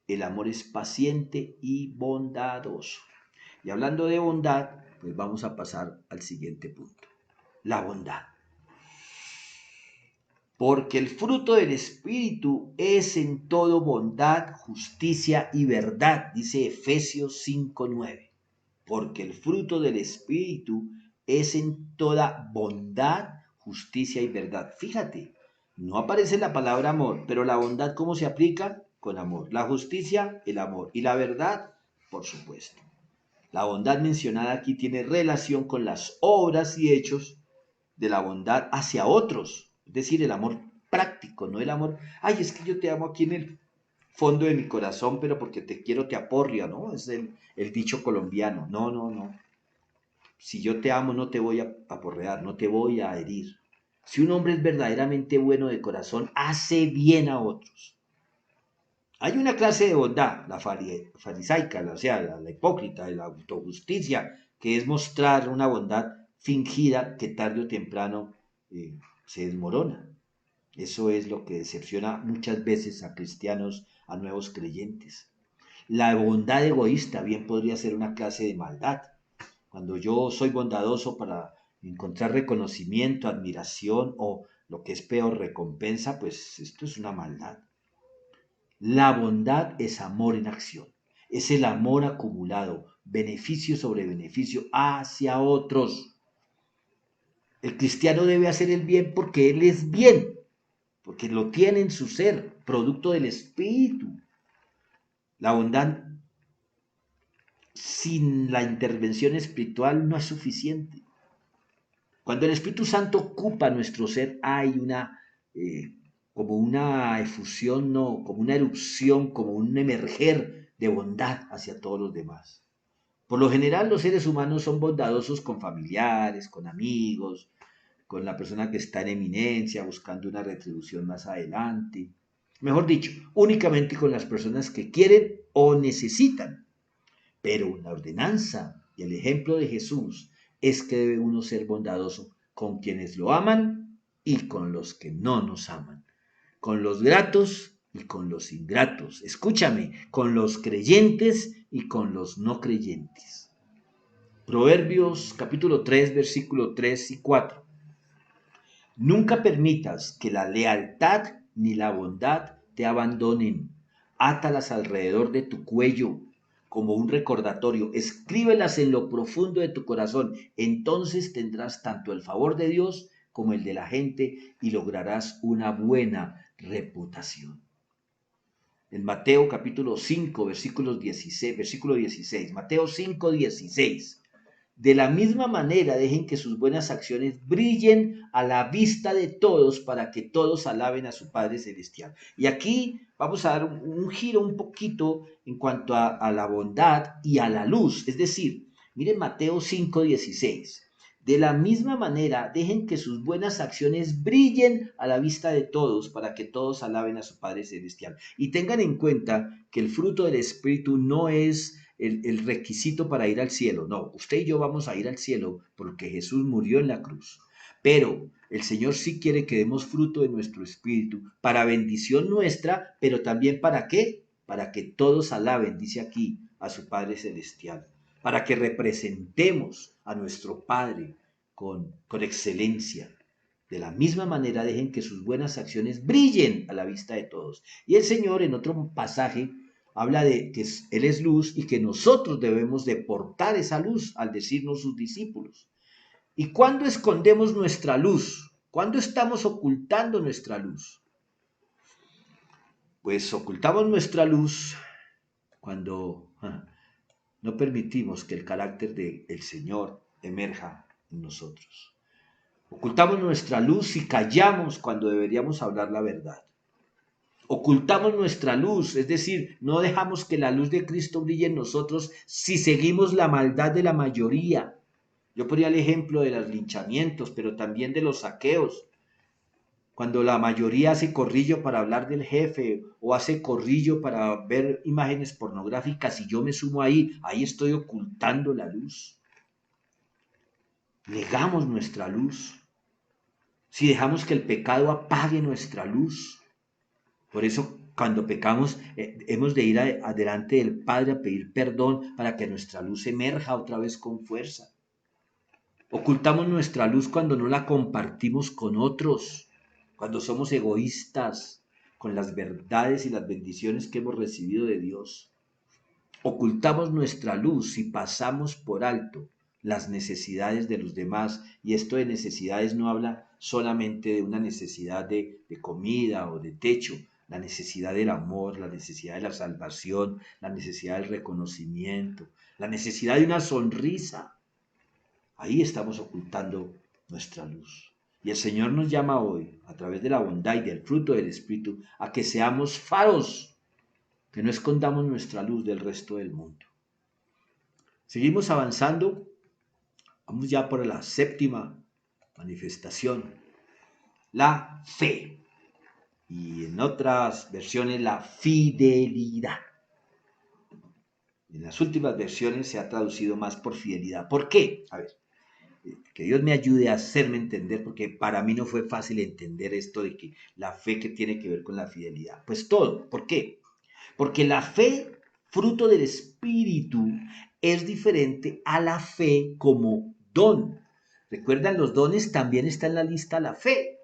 el amor es paciente y bondadoso. Y hablando de bondad, pues vamos a pasar al siguiente punto: la bondad. Porque el fruto del Espíritu es en todo bondad, justicia y verdad, dice Efesios 5:9. Porque el fruto del Espíritu es en toda bondad, justicia y verdad. Fíjate, no aparece la palabra amor, pero la bondad, ¿cómo se aplica? Con amor. La justicia, el amor. Y la verdad, por supuesto. La bondad mencionada aquí tiene relación con las obras y hechos de la bondad hacia otros. Es decir, el amor práctico, no el amor, ay, es que yo te amo aquí en el fondo de mi corazón, pero porque te quiero te aporrio, ¿no? Es el dicho colombiano. No, no, no. Si yo te amo, no te voy a aporrear, no te voy a herir. Si un hombre es verdaderamente bueno de corazón, hace bien a otros. Hay una clase de bondad, la farisaica, la hipócrita, la autojusticia, que es mostrar una bondad fingida que tarde o temprano se desmorona. Eso es lo que decepciona muchas veces a cristianos, a nuevos creyentes. La bondad egoísta bien podría ser una clase de maldad. Cuando yo soy bondadoso para encontrar reconocimiento, admiración o lo que es peor, recompensa, pues esto es una maldad. La bondad es amor en acción. Es el amor acumulado, beneficio sobre beneficio hacia otros. El cristiano debe hacer el bien porque él es bien, porque lo tiene en su ser, producto del Espíritu. La bondad sin la intervención espiritual no es suficiente. Cuando el Espíritu Santo ocupa nuestro ser, hay eh, como una efusión, no, como una erupción, como un emerger de bondad hacia todos los demás. Por lo general, los seres humanos son bondadosos con familiares, con amigos, con la persona que está en eminencia, buscando una retribución más adelante. Mejor dicho, únicamente con las personas que quieren o necesitan. Pero la ordenanza y el ejemplo de Jesús es que debe uno ser bondadoso con quienes lo aman y con los que no nos aman, con los gratos y con los ingratos. Escúchame, con los creyentes y con los no creyentes. Proverbios capítulo 3, versículo 3 y 4. Nunca permitas que la lealtad ni la bondad te abandonen. Átalas alrededor de tu cuello como un recordatorio. Escríbelas en lo profundo de tu corazón. Entonces tendrás tanto el favor de Dios como el de la gente y lograrás una buena reputación. En Mateo capítulo 5, versículo 16. Mateo 5, 16. De la misma manera, dejen que sus buenas acciones brillen a la vista de todos para que todos alaben a su Padre Celestial. Y aquí vamos a dar un giro un poquito en cuanto a la bondad y a la luz. Es decir, miren Mateo 5:16. De la misma manera, dejen que sus buenas acciones brillen a la vista de todos para que todos alaben a su Padre Celestial. Y tengan en cuenta que el fruto del Espíritu no es el requisito para ir al cielo. No, usted y yo vamos a ir al cielo porque Jesús murió en la cruz. Pero el Señor sí quiere que demos fruto de nuestro espíritu para bendición nuestra, pero también para qué? Para que todos alaben, dice aquí, a su Padre Celestial. Para que representemos a nuestro Padre con excelencia. De la misma manera dejen que sus buenas acciones brillen a la vista de todos. Y el Señor en otro pasaje habla de que Él es luz y que nosotros debemos de portar esa luz al decirnos sus discípulos. ¿Y cuándo escondemos nuestra luz? ¿Cuándo estamos ocultando nuestra luz? Pues ocultamos nuestra luz cuando no permitimos que el carácter del Señor emerja en nosotros. Ocultamos nuestra luz y callamos cuando deberíamos hablar la verdad. Ocultamos nuestra luz, es decir, no dejamos que la luz de Cristo brille en nosotros si seguimos la maldad de la mayoría. Yo ponía el ejemplo de los linchamientos, pero también de los saqueos. Cuando la mayoría hace corrillo para hablar del jefe o hace corrillo para ver imágenes pornográficas y yo me sumo ahí estoy ocultando la luz. Negamos nuestra luz. Si dejamos que el pecado apague nuestra luz. Por eso cuando pecamos hemos de ir adelante del Padre a pedir perdón para que nuestra luz emerja otra vez con fuerza. Ocultamos nuestra luz cuando no la compartimos con otros, cuando somos egoístas con las verdades y las bendiciones que hemos recibido de Dios. Ocultamos nuestra luz y pasamos por alto las necesidades de los demás. Y esto de necesidades no habla solamente de una necesidad de comida o de techo, la necesidad del amor, la necesidad de la salvación, la necesidad del reconocimiento, la necesidad de una sonrisa. Ahí estamos ocultando nuestra luz. Y el Señor nos llama hoy, a través de la bondad y del fruto del Espíritu, a que seamos faros, que no escondamos nuestra luz del resto del mundo. Seguimos avanzando, vamos ya por la séptima manifestación, la fe. Y en otras versiones, la fidelidad. En las últimas versiones se ha traducido más por fidelidad. ¿Por qué? A ver, que Dios me ayude a hacerme entender, porque para mí no fue fácil entender esto de que la fe que tiene que ver con la fidelidad. Pues todo, ¿por qué? Porque la fe, fruto del Espíritu, es diferente a la fe como don. ¿Recuerdan? Los dones también está en la lista la fe.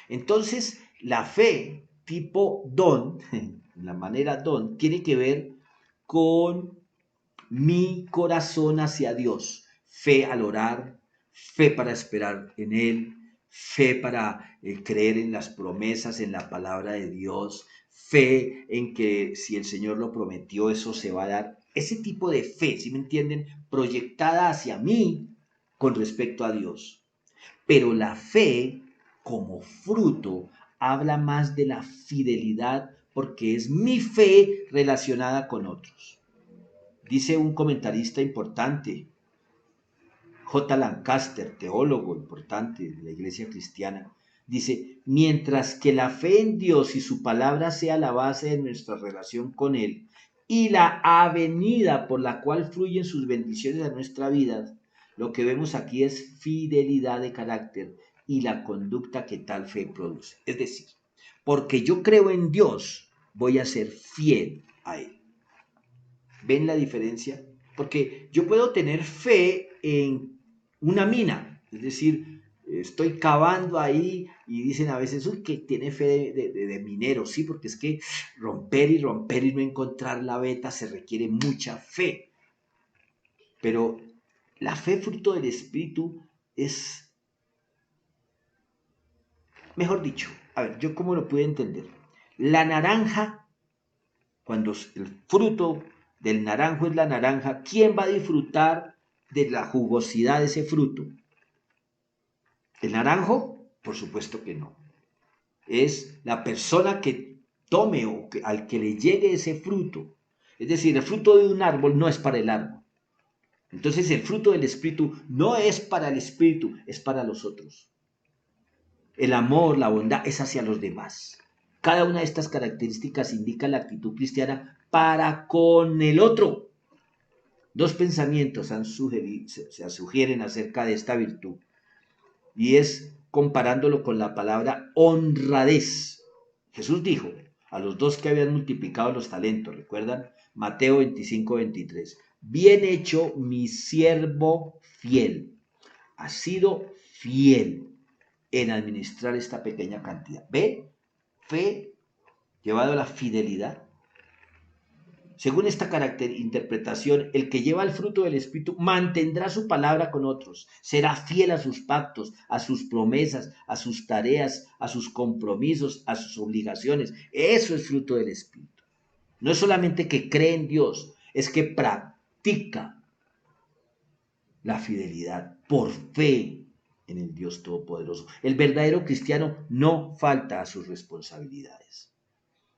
Entonces, la fe tipo don, la manera don, tiene que ver con mi corazón hacia Dios. Fe al orar, fe para esperar en Él, fe para creer en las promesas, en la palabra de Dios, fe en que si el Señor lo prometió, eso se va a dar. Ese tipo de fe, ¿sí me entienden? Proyectada hacia mí con respecto a Dios. Pero la fe como fruto habla más de la fidelidad porque es mi fe relacionada con otros. Dice un comentarista importante, J. Lancaster, teólogo importante de la iglesia cristiana, dice, mientras que la fe en Dios y su palabra sea la base de nuestra relación con Él y la avenida por la cual fluyen sus bendiciones a nuestra vida, lo que vemos aquí es fidelidad de carácter y la conducta que tal fe produce. Es decir, porque yo creo en Dios, voy a ser fiel a Él. ¿Ven la diferencia? Porque yo puedo tener fe en una mina, es decir, estoy cavando ahí y dicen a veces, uy, que tiene fe de minero, sí, porque es que romper y romper y no encontrar la veta se requiere mucha fe. Pero la fe fruto del Espíritu es, mejor dicho, a ver, ¿yo cómo lo puedo entender? La naranja, cuando el fruto del naranjo es la naranja, ¿quién va a disfrutar de la jugosidad de ese fruto? ¿El naranjo? Por supuesto que no. Es la persona que tome o al que le llegue ese fruto. Es decir, el fruto de un árbol no es para el árbol. Entonces el fruto del Espíritu no es para el Espíritu, es para los otros. El amor, la bondad es hacia los demás. Cada una de estas características indica la actitud cristiana para con el otro. Dos pensamientos se sugieren acerca de esta virtud y es comparándolo con la palabra honradez. Jesús dijo a los dos que habían multiplicado los talentos, ¿recuerdan? Mateo 25-23. Bien hecho, mi siervo fiel. Ha sido fiel en administrar esta pequeña cantidad. ¿Ve? Fe llevado a la fidelidad. Según esta interpretación, el que lleva el fruto del Espíritu mantendrá su palabra con otros, será fiel a sus pactos, a sus promesas, a sus tareas, a sus compromisos, a sus obligaciones. Eso es fruto del Espíritu. No es solamente que cree en Dios, es que practica la fidelidad por fe en el Dios Todopoderoso. El verdadero cristiano no falta a sus responsabilidades.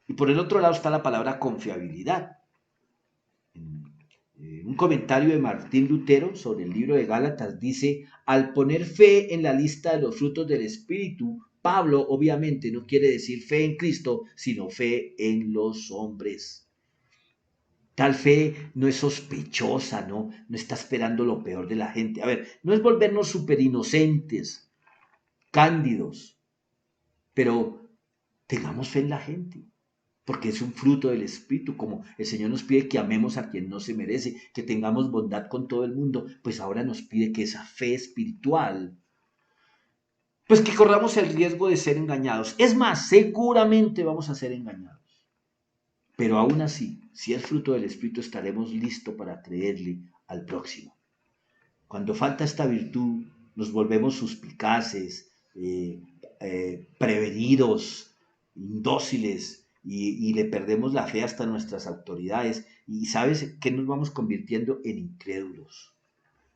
Y por el otro lado está la palabra confiabilidad. Un comentario de Martín Lutero sobre el libro de Gálatas dice, al poner fe en la lista de los frutos del Espíritu, Pablo obviamente no quiere decir fe en Cristo, sino fe en los hombres. Tal fe no es sospechosa, no está esperando lo peor de la gente. A ver, no es volvernos súper inocentes, cándidos, pero tengamos fe en la gente. Porque es un fruto del Espíritu, como el Señor nos pide que amemos a quien no se merece, que tengamos bondad con todo el mundo, pues ahora nos pide que esa fe espiritual, pues que corramos el riesgo de ser engañados. Es más, seguramente vamos a ser engañados. Pero aún así, si es fruto del Espíritu, estaremos listos para creerle al próximo. Cuando falta esta virtud, nos volvemos suspicaces, prevenidos, indóciles, y le perdemos la fe hasta nuestras autoridades. Y sabes que nos vamos convirtiendo en incrédulos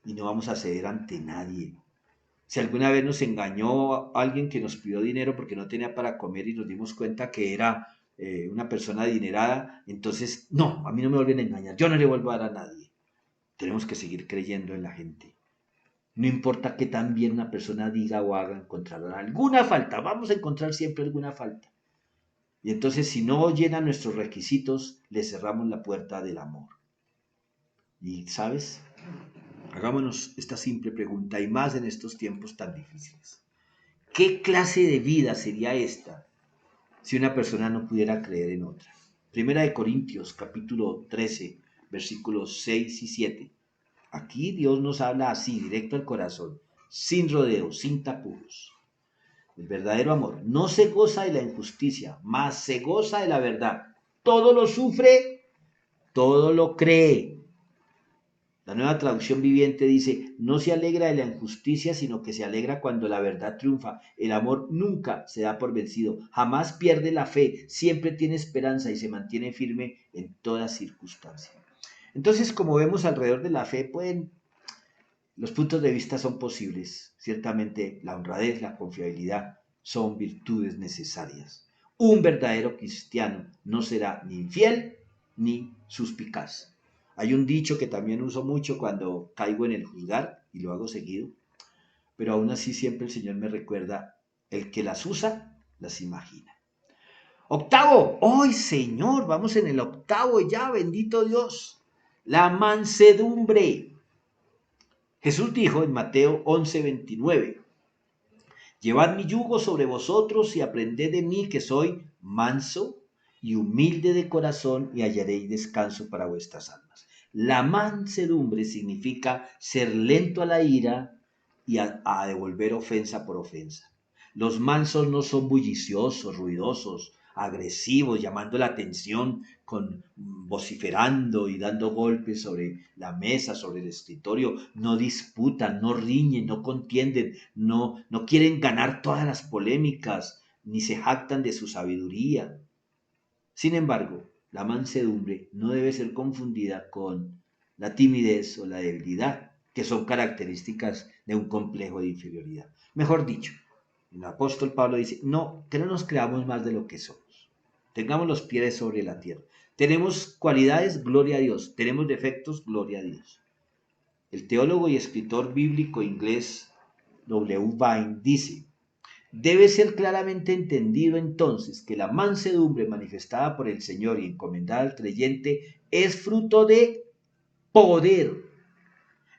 y no vamos a ceder ante nadie. Si alguna vez nos engañó alguien que nos pidió dinero porque no tenía para comer y nos dimos cuenta que era una persona adinerada, entonces no, a mí no me vuelven a engañar, yo no le vuelvo a dar a nadie. Tenemos que seguir creyendo en la gente. No importa que tan bien una persona diga o haga, encontrarán alguna falta. Vamos a encontrar siempre alguna falta. Y entonces, si no llenan nuestros requisitos, le cerramos la puerta del amor. Y, ¿sabes? Hagámonos esta simple pregunta, y más en estos tiempos tan difíciles. ¿Qué clase de vida sería esta si una persona no pudiera creer en otra? Primera de Corintios, capítulo 13, versículos 6 y 7. Aquí Dios nos habla así, directo al corazón, sin rodeos, sin tapujos. El verdadero amor no se goza de la injusticia, mas se goza de la verdad. Todo lo sufre, todo lo cree, La Nueva Traducción Viviente dice, no se alegra de la injusticia, sino que se alegra cuando la verdad triunfa. El amor nunca se da por vencido, jamás pierde la fe, siempre tiene esperanza y se mantiene firme en toda circunstancia. Entonces, como vemos alrededor de la fe, los puntos de vista son posibles. Ciertamente, la honradez, la confiabilidad son virtudes necesarias. Un verdadero cristiano no será ni infiel ni suspicaz. Hay un dicho que también uso mucho cuando caigo en el juzgar, y lo hago seguido, pero aún así siempre el Señor me recuerda, el que las usa, las imagina. Octavo, hoy Señor, vamos en el octavo ya, bendito Dios. La mansedumbre. Jesús dijo en Mateo 11:29, llevad mi yugo sobre vosotros y aprended de mí que soy manso y humilde de corazón y hallaréis descanso para vuestras almas. La mansedumbre significa ser lento a la ira y a devolver ofensa por ofensa. Los mansos no son bulliciosos, ruidosos, agresivos, llamando la atención, vociferando y dando golpes sobre la mesa, sobre el escritorio. No disputan, no riñen, no contienden, no quieren ganar todas las polémicas, ni se jactan de su sabiduría. Sin embargo, la mansedumbre no debe ser confundida con la timidez o la debilidad, que son características de un complejo de inferioridad. Mejor dicho, el apóstol Pablo dice, no, que no nos creamos más de lo que somos. Tengamos los pies sobre la tierra. Tenemos cualidades, gloria a Dios. Tenemos defectos, gloria a Dios. El teólogo y escritor bíblico inglés W. Vine dice, debe ser claramente entendido entonces que la mansedumbre manifestada por el Señor y encomendada al creyente es fruto de poder.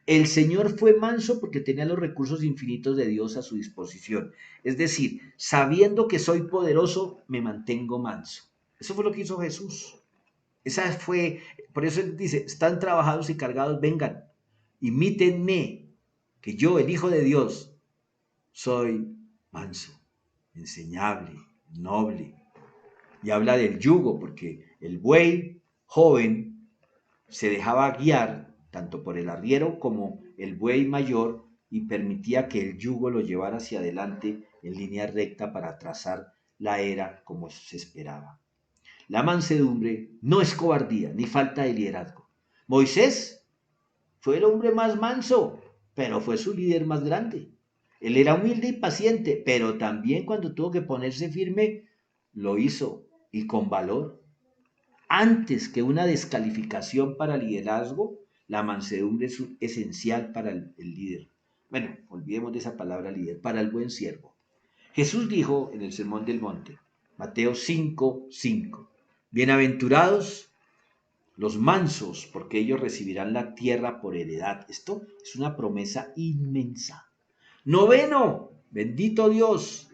El Señor fue manso porque tenía los recursos infinitos de Dios a su disposición. Es decir, sabiendo que soy poderoso, me mantengo manso. Eso fue lo que hizo Jesús. Esa fue, por eso él dice, están trabajados y cargados, vengan, imítenme, que yo, el Hijo de Dios, soy manso, enseñable, noble. Y habla del yugo, porque el buey joven se dejaba guiar tanto por el arriero como el buey mayor y permitía que el yugo lo llevara hacia adelante en línea recta para trazar la era como se esperaba. La mansedumbre no es cobardía ni falta de liderazgo. Moisés fue el hombre más manso, pero fue su líder más grande. Él era humilde y paciente, pero también cuando tuvo que ponerse firme, lo hizo y con valor. Antes que una descalificación para liderazgo, la mansedumbre es esencial para el líder. Bueno, olvidemos de esa palabra líder, para el buen siervo. Jesús dijo en el Sermón del Monte, Mateo 5:5, bienaventurados los mansos, porque ellos recibirán la tierra por heredad. Esto es una promesa inmensa. Noveno, bendito Dios,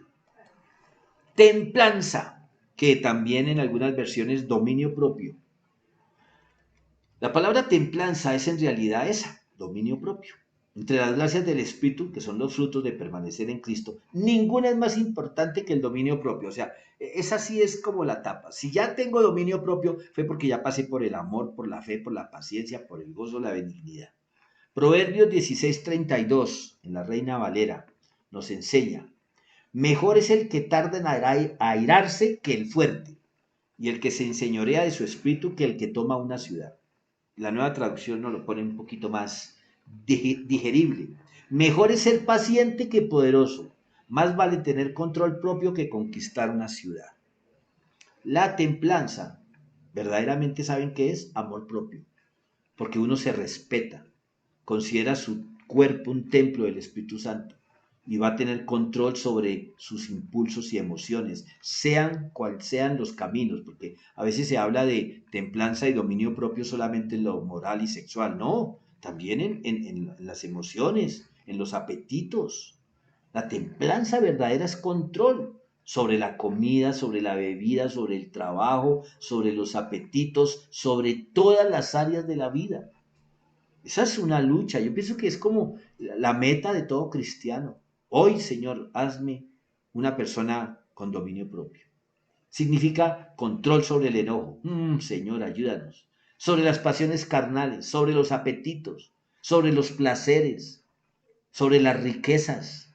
templanza, que también en algunas versiones dominio propio. La palabra templanza es en realidad esa, dominio propio. Entre las gracias del Espíritu, que son los frutos de permanecer en Cristo, ninguna es más importante que el dominio propio. O sea, esa sí es como la tapa. Si ya tengo dominio propio, fue porque ya pasé por el amor, por la fe, por la paciencia, por el gozo, la benignidad. Proverbios 16:32, en la Reina Valera, nos enseña, mejor es el que tarda en airarse que el fuerte, y el que se enseñorea de su espíritu que el que toma una ciudad. La Nueva Traducción nos lo pone un poquito más digerible. Mejor es ser paciente que poderoso. Más vale tener control propio que conquistar una ciudad. La templanza, verdaderamente saben qué es amor propio, porque uno se respeta, considera su cuerpo un templo del Espíritu Santo y va a tener control sobre sus impulsos y emociones, sean cual sean los caminos, porque a veces se habla de templanza y dominio propio solamente en lo moral y sexual, no, también en las emociones, en los apetitos. La templanza verdadera es control sobre la comida, sobre la bebida, sobre el trabajo, sobre los apetitos, sobre todas las áreas de la vida. Esa es una lucha. Yo pienso que es como la meta de todo cristiano. Hoy, Señor, hazme una persona con dominio propio. Significa control sobre el enojo. Señor, ayúdanos. Sobre las pasiones carnales, sobre los apetitos, sobre los placeres, sobre las riquezas.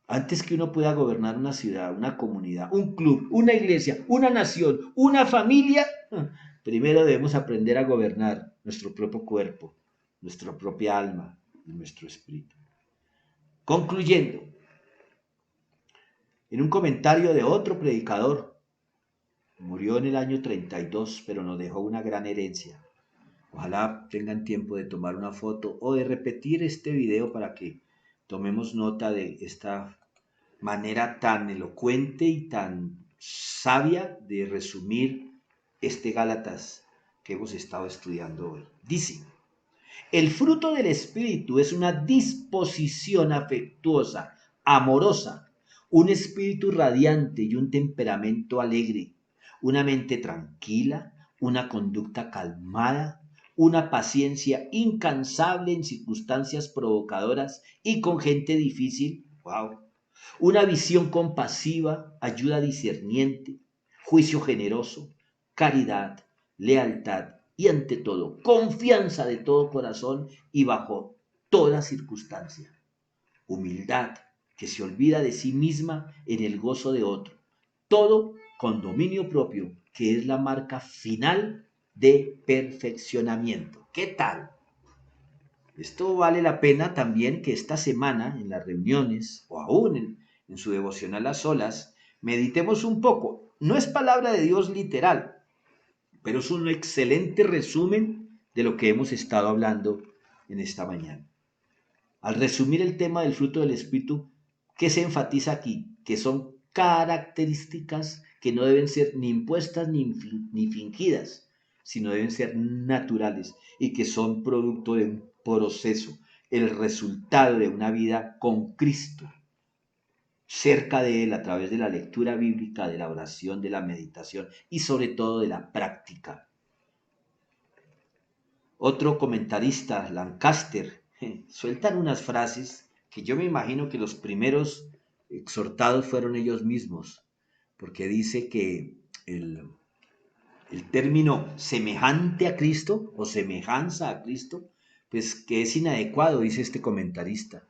Antes que uno pueda gobernar una ciudad, una comunidad, un club, una iglesia, una nación, una familia, primero debemos aprender a gobernar nuestro propio cuerpo, nuestra propia alma y nuestro espíritu. Concluyendo, en un comentario de otro predicador, murió en el año 32, pero nos dejó una gran herencia. Ojalá tengan tiempo de tomar una foto o de repetir este video para que tomemos nota de esta manera tan elocuente y tan sabia de resumir este Gálatas que hemos estado estudiando hoy. Dice, el fruto del Espíritu es una disposición afectuosa, amorosa, un espíritu radiante y un temperamento alegre, una mente tranquila, una conducta calmada, una paciencia incansable en circunstancias provocadoras y con gente difícil, wow, una visión compasiva, ayuda discerniente, juicio generoso, caridad, lealtad y ante todo, confianza de todo corazón y bajo toda circunstancia. Humildad que se olvida de sí misma en el gozo de otro. Todo con dominio propio, que es la marca final de perfeccionamiento. ¿Qué tal? Esto vale la pena también que esta semana en las reuniones o aún en su devocional a solas meditemos un poco. No es palabra de Dios literal, pero es un excelente resumen de lo que hemos estado hablando en esta mañana. Al resumir el tema del fruto del Espíritu, ¿qué se enfatiza aquí? Que son características que no deben ser ni impuestas ni fingidas, sino deben ser naturales y que son producto de un proceso, el resultado de una vida con Cristo, cerca de Él a través de la lectura bíblica, de la oración, de la meditación y sobre todo de la práctica. Otro comentarista, Lancaster, sueltan unas frases que yo me imagino que los primeros exhortados fueron ellos mismos, porque dice que el término semejante a Cristo o semejanza a Cristo, pues que es inadecuado, dice este comentarista,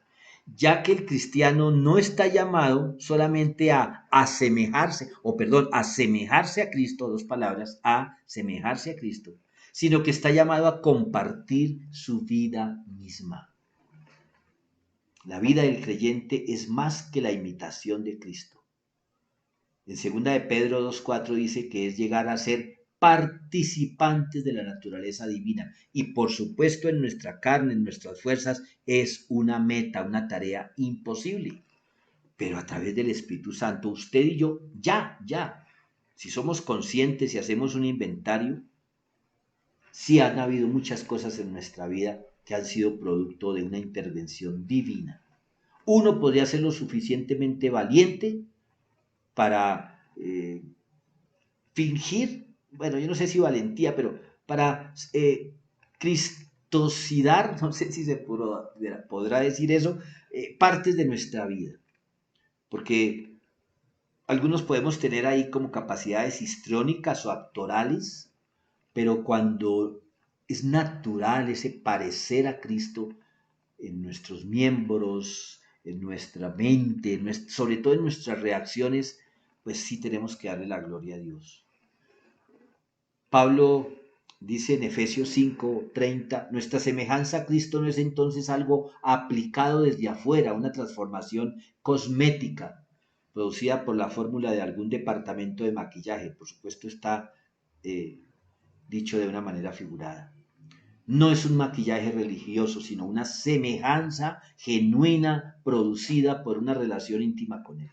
ya que el cristiano no está llamado solamente a asemejarse, a Cristo, dos palabras, a asemejarse a Cristo, sino que está llamado a compartir su vida misma. La vida del creyente es más que la imitación de Cristo. En 2 de Pedro 2:4 dice que es llegar a ser participantes de la naturaleza divina y por supuesto en nuestra carne, en nuestras fuerzas, es una meta, una tarea imposible. Pero a través del Espíritu Santo, usted y yo, si somos conscientes y hacemos un inventario, sí han habido muchas cosas en nuestra vida que han sido producto de una intervención divina. Uno podría ser lo suficientemente valiente para fingir, bueno, yo no sé si valentía, pero para cristosidar, no sé si se podrá decir eso, partes de nuestra vida. Porque algunos podemos tener ahí como capacidades histriónicas o actorales, pero cuando es natural ese parecer a Cristo en nuestros miembros, en nuestra mente, sobre todo en nuestras reacciones, pues sí tenemos que darle la gloria a Dios. Pablo dice en Efesios 5:30, nuestra semejanza a Cristo no es entonces algo aplicado desde afuera, una transformación cosmética producida por la fórmula de algún departamento de maquillaje. Por supuesto está dicho de una manera figurada. No es un maquillaje religioso, sino una semejanza genuina producida por una relación íntima con Él.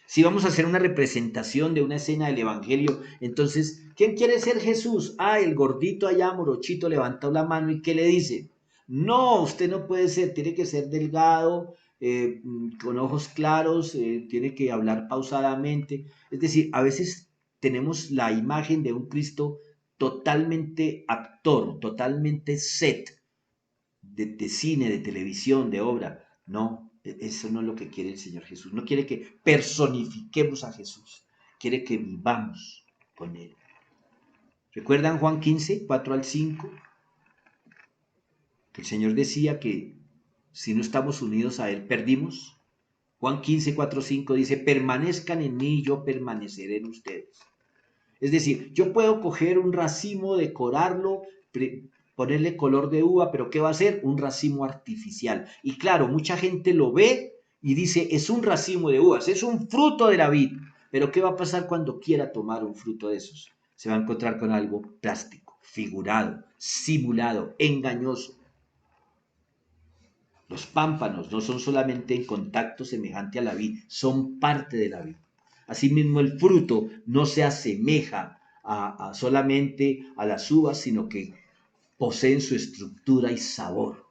Si vamos a hacer una representación de una escena del Evangelio, entonces, ¿quién quiere ser Jesús? Ah, el gordito allá, morochito, levantó la mano y ¿qué le dice? No, usted no puede ser, tiene que ser delgado, con ojos claros, tiene que hablar pausadamente. Es decir, a veces tenemos la imagen de un Cristo totalmente actor, totalmente set de cine, de televisión, de obra. No, eso no es lo que quiere el Señor Jesús. No quiere que personifiquemos a Jesús. Quiere que vivamos con Él. ¿Recuerdan Juan 15, 4 al 5? que el Señor decía que si no estamos unidos a Él, perdimos. Juan 15, 4, 5 dice, permanezcan en mí y yo permaneceré en ustedes. Es decir, yo puedo coger un racimo, decorarlo, ponerle color de uva, pero ¿qué va a ser? Un racimo artificial. Y claro, mucha gente lo ve y dice, es un racimo de uvas, es un fruto de la vid. Pero ¿qué va a pasar cuando quiera tomar un fruto de esos? Se va a encontrar con algo plástico, figurado, simulado, engañoso. Los pámpanos no son solamente en contacto semejante a la vid, son parte de la vid. Asimismo, el fruto no se asemeja solamente a las uvas, sino que poseen su estructura y sabor.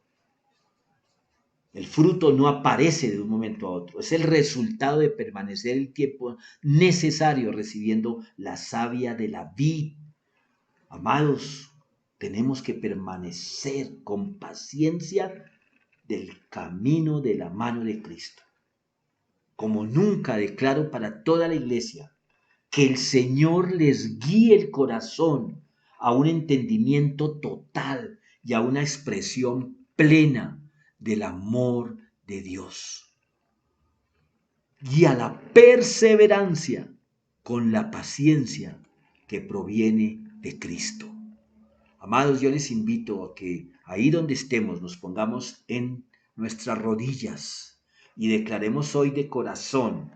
El fruto no aparece de un momento a otro, es el resultado de permanecer el tiempo necesario recibiendo la savia de la vid. Amados, tenemos que permanecer con paciencia del camino de la mano de Cristo. Como nunca declaro para toda la iglesia que el Señor les guíe el corazón a un entendimiento total y a una expresión plena del amor de Dios. Y a la perseverancia con la paciencia que proviene de Cristo. Amados, yo les invito a que ahí donde estemos nos pongamos en nuestras rodillas y declaremos hoy de corazón,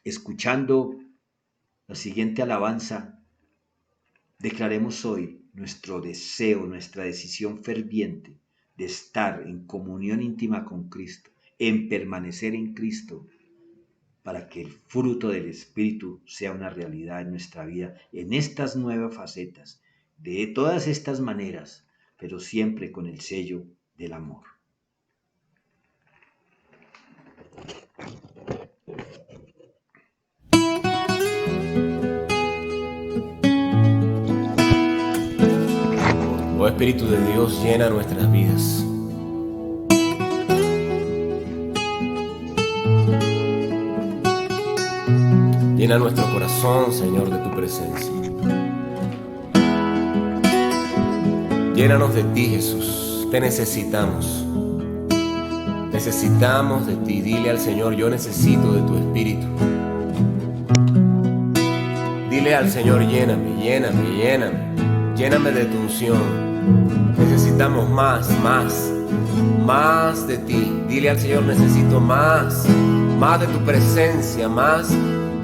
escuchando la siguiente alabanza, declaremos hoy nuestro deseo, nuestra decisión ferviente de estar en comunión íntima con Cristo, en permanecer en Cristo, para que el fruto del Espíritu sea una realidad en nuestra vida, en estas nuevas facetas, de todas estas maneras, pero siempre con el sello del amor. Oh Espíritu de Dios, llena nuestras vidas. Llena nuestro corazón, Señor, de tu presencia. Llénanos de ti, Jesús. Te necesitamos. Necesitamos de ti. Dile al Señor, yo necesito de tu Espíritu. Dile al Señor, lléname, lléname, lléname. Lléname de tu unción. Necesitamos más de ti. Dile al Señor, necesito más de tu presencia, más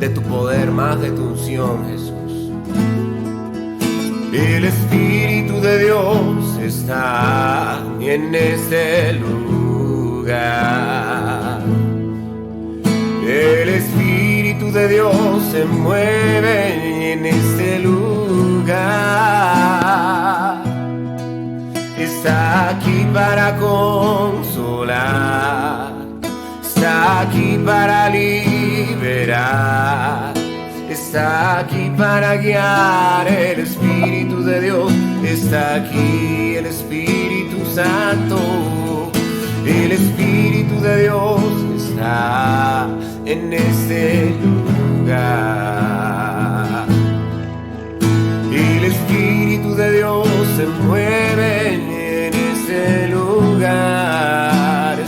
de tu poder, más de tu unción, Jesús. El Espíritu de Dios está en este lugar. El Espíritu de Dios se mueve en este lugar. Está aquí para consolar, está aquí para liberar, está aquí para guiar. El Espíritu de Dios está aquí, el Espíritu Santo. El Espíritu de Dios está en este lugar. El Espíritu de Dios se mueve en este lugar.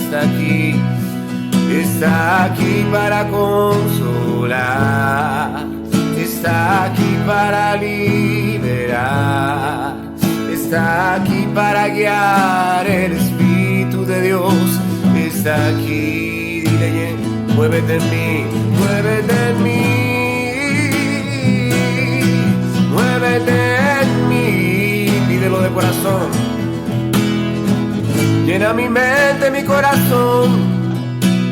Está aquí para consolar, está aquí para liberar, está aquí para guiar. El Espíritu de Dios está aquí. Dile, muévete en mí, muévete en mí, muévete en mí. Pídelo de corazón. Llena mi mente, mi corazón.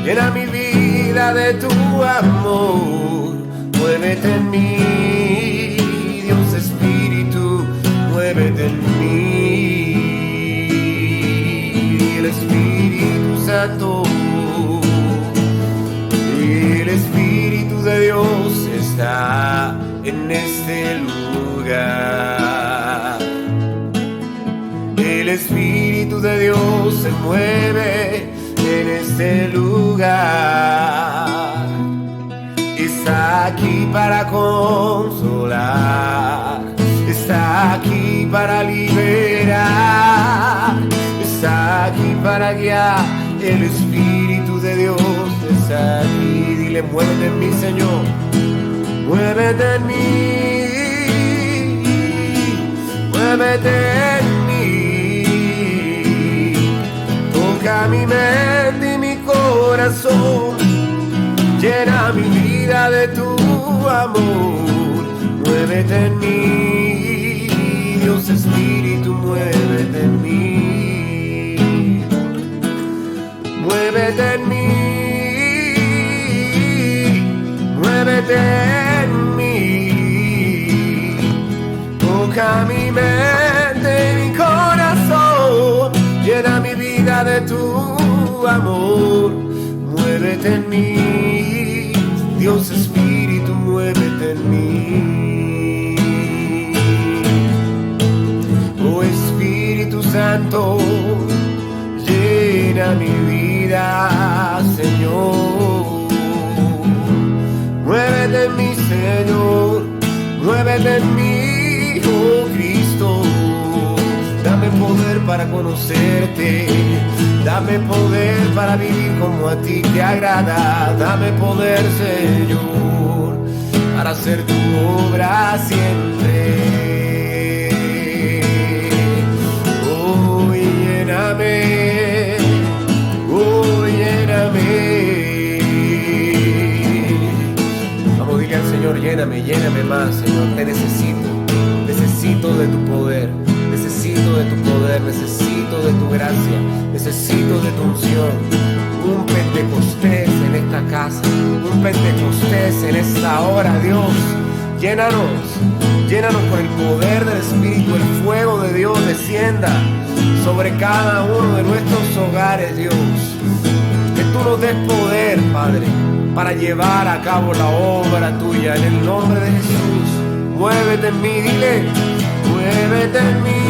Llena mi vida de tu amor. Muévete en mí, Dios Espíritu, muévete en mí. El Espíritu Santo, el Espíritu de Dios está en este lugar. El Espíritu de Dios se mueve en este lugar. Está aquí para consolar, está aquí para liberar, está para guiar. El Espíritu de Dios está aquí. Dile, muévete en mí, Señor. Muévete en mí. Muévete en mí. Toca mi mente y mi corazón. Llena mi vida de tu amor. Muévete en mí, Dios Espíritu, muévete en mí. Muévete en mí, muévete en mí. Toca mi mente y mi corazón. Llena mi vida de tu amor. Muévete en mí, Dios Espíritu, muévete en mí. Oh Espíritu Santo, llena mi vida, Señor. Muévete en mí, Señor, muévete en mí, oh Cristo. Dame poder para conocerte. Dame poder para vivir como a ti te agrada. Dame poder, Señor, para hacer tu obra siempre. Oh, lléname. Oh, lléname. Vamos, dile al Señor, lléname, lléname más, Señor. Te necesito. Necesito de tu poder. Necesito de tu poder, necesito de tu gracia, necesito de tu unción. Un Pentecostés en esta casa, un Pentecostés en esta hora, Dios. Llénanos, llénanos por el poder del Espíritu, el fuego de Dios descienda sobre cada uno de nuestros hogares, Dios. Que tú nos des poder, Padre, para llevar a cabo la obra tuya, en el nombre de Jesús. Muévete en mí, dile, muévete en mí.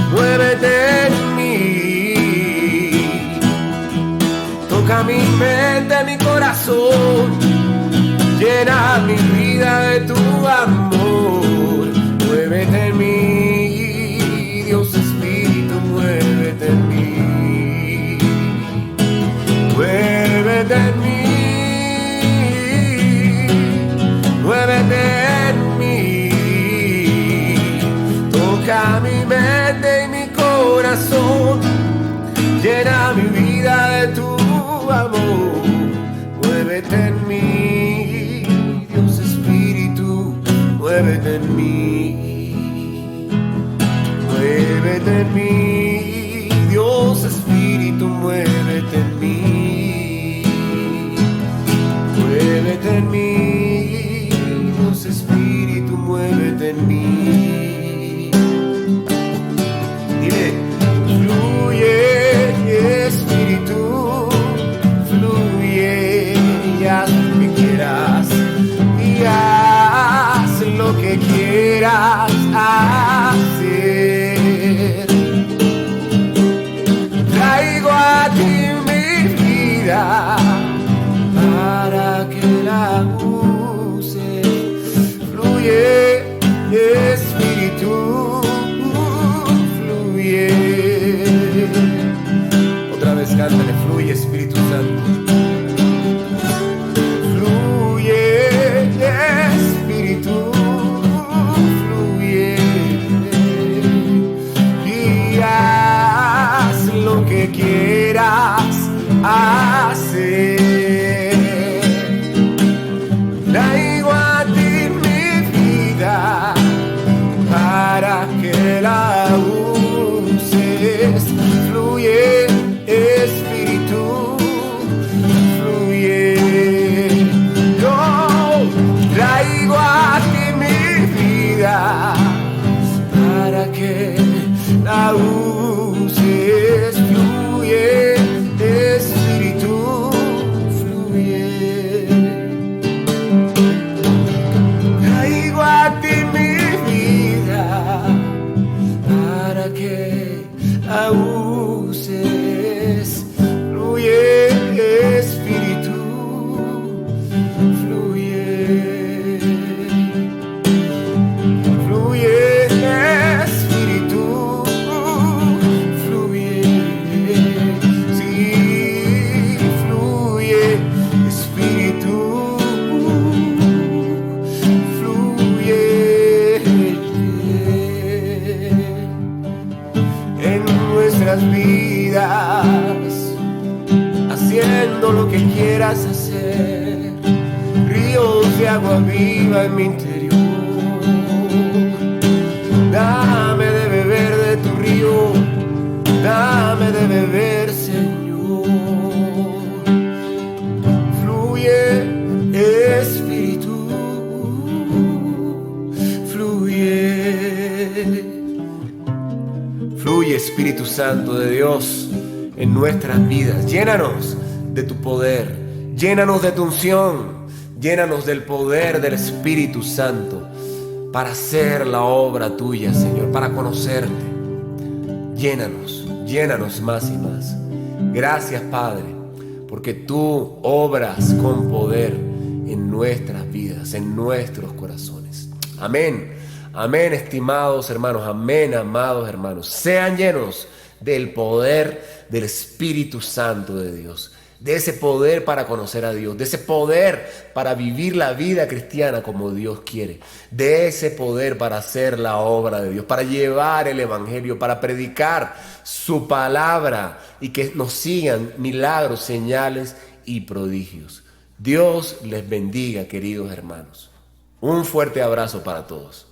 Muévete en mí, toca mi mente, mi corazón, llena mi vida de tu amor. Muévete en mí, Dios Espíritu, muévete en mí. Muévete en mí, muévete en mí, toca mi mente y mi corazón, llena mi vida de tu amor. Muévete en mí, Dios Espíritu, muévete en mí. Muévete en mí, Dios Espíritu, muévete en mí. Muévete en mí, Dios Espíritu, muévete en mí. Fluye, Espíritu, fluye, y haz lo que quieras, y haz lo que quieras hacer. Traigo a ti mi vida para que la uses. Fluye, Espíritu, otra vez cántale, fluye Espíritu Santo. Fluye Espíritu, fluye. Y haz lo que quieras hacer. Traigo a ti mi vida para que la uses. Fluye Espíritu, fluye. Yo traigo a ti mi vida para que la uses. Fluye Espíritu, fluye. Traigo a ti mi vida para que la uses. Fluye Espíritu, fluye. Fluye Espíritu, viva en mi interior. Dame de beber de tu río, dame de beber, Señor. Fluye, Espíritu, fluye. Fluye, Espíritu Santo de Dios, en nuestras vidas. Llénanos de tu poder, llénanos de tu unción, llénanos del poder del Espíritu Santo para hacer la obra tuya, Señor, para conocerte. Llénanos, llénanos más y más. Gracias, Padre, porque tú obras con poder en nuestras vidas, en nuestros corazones. Amén, amén, estimados hermanos, amén, amados hermanos. Sean llenos del poder del Espíritu Santo de Dios, de ese poder para conocer a Dios, de ese poder para vivir la vida cristiana como Dios quiere, de ese poder para hacer la obra de Dios, para llevar el evangelio, para predicar su palabra y que nos sigan milagros, señales y prodigios. Dios les bendiga, queridos hermanos. Un fuerte abrazo para todos.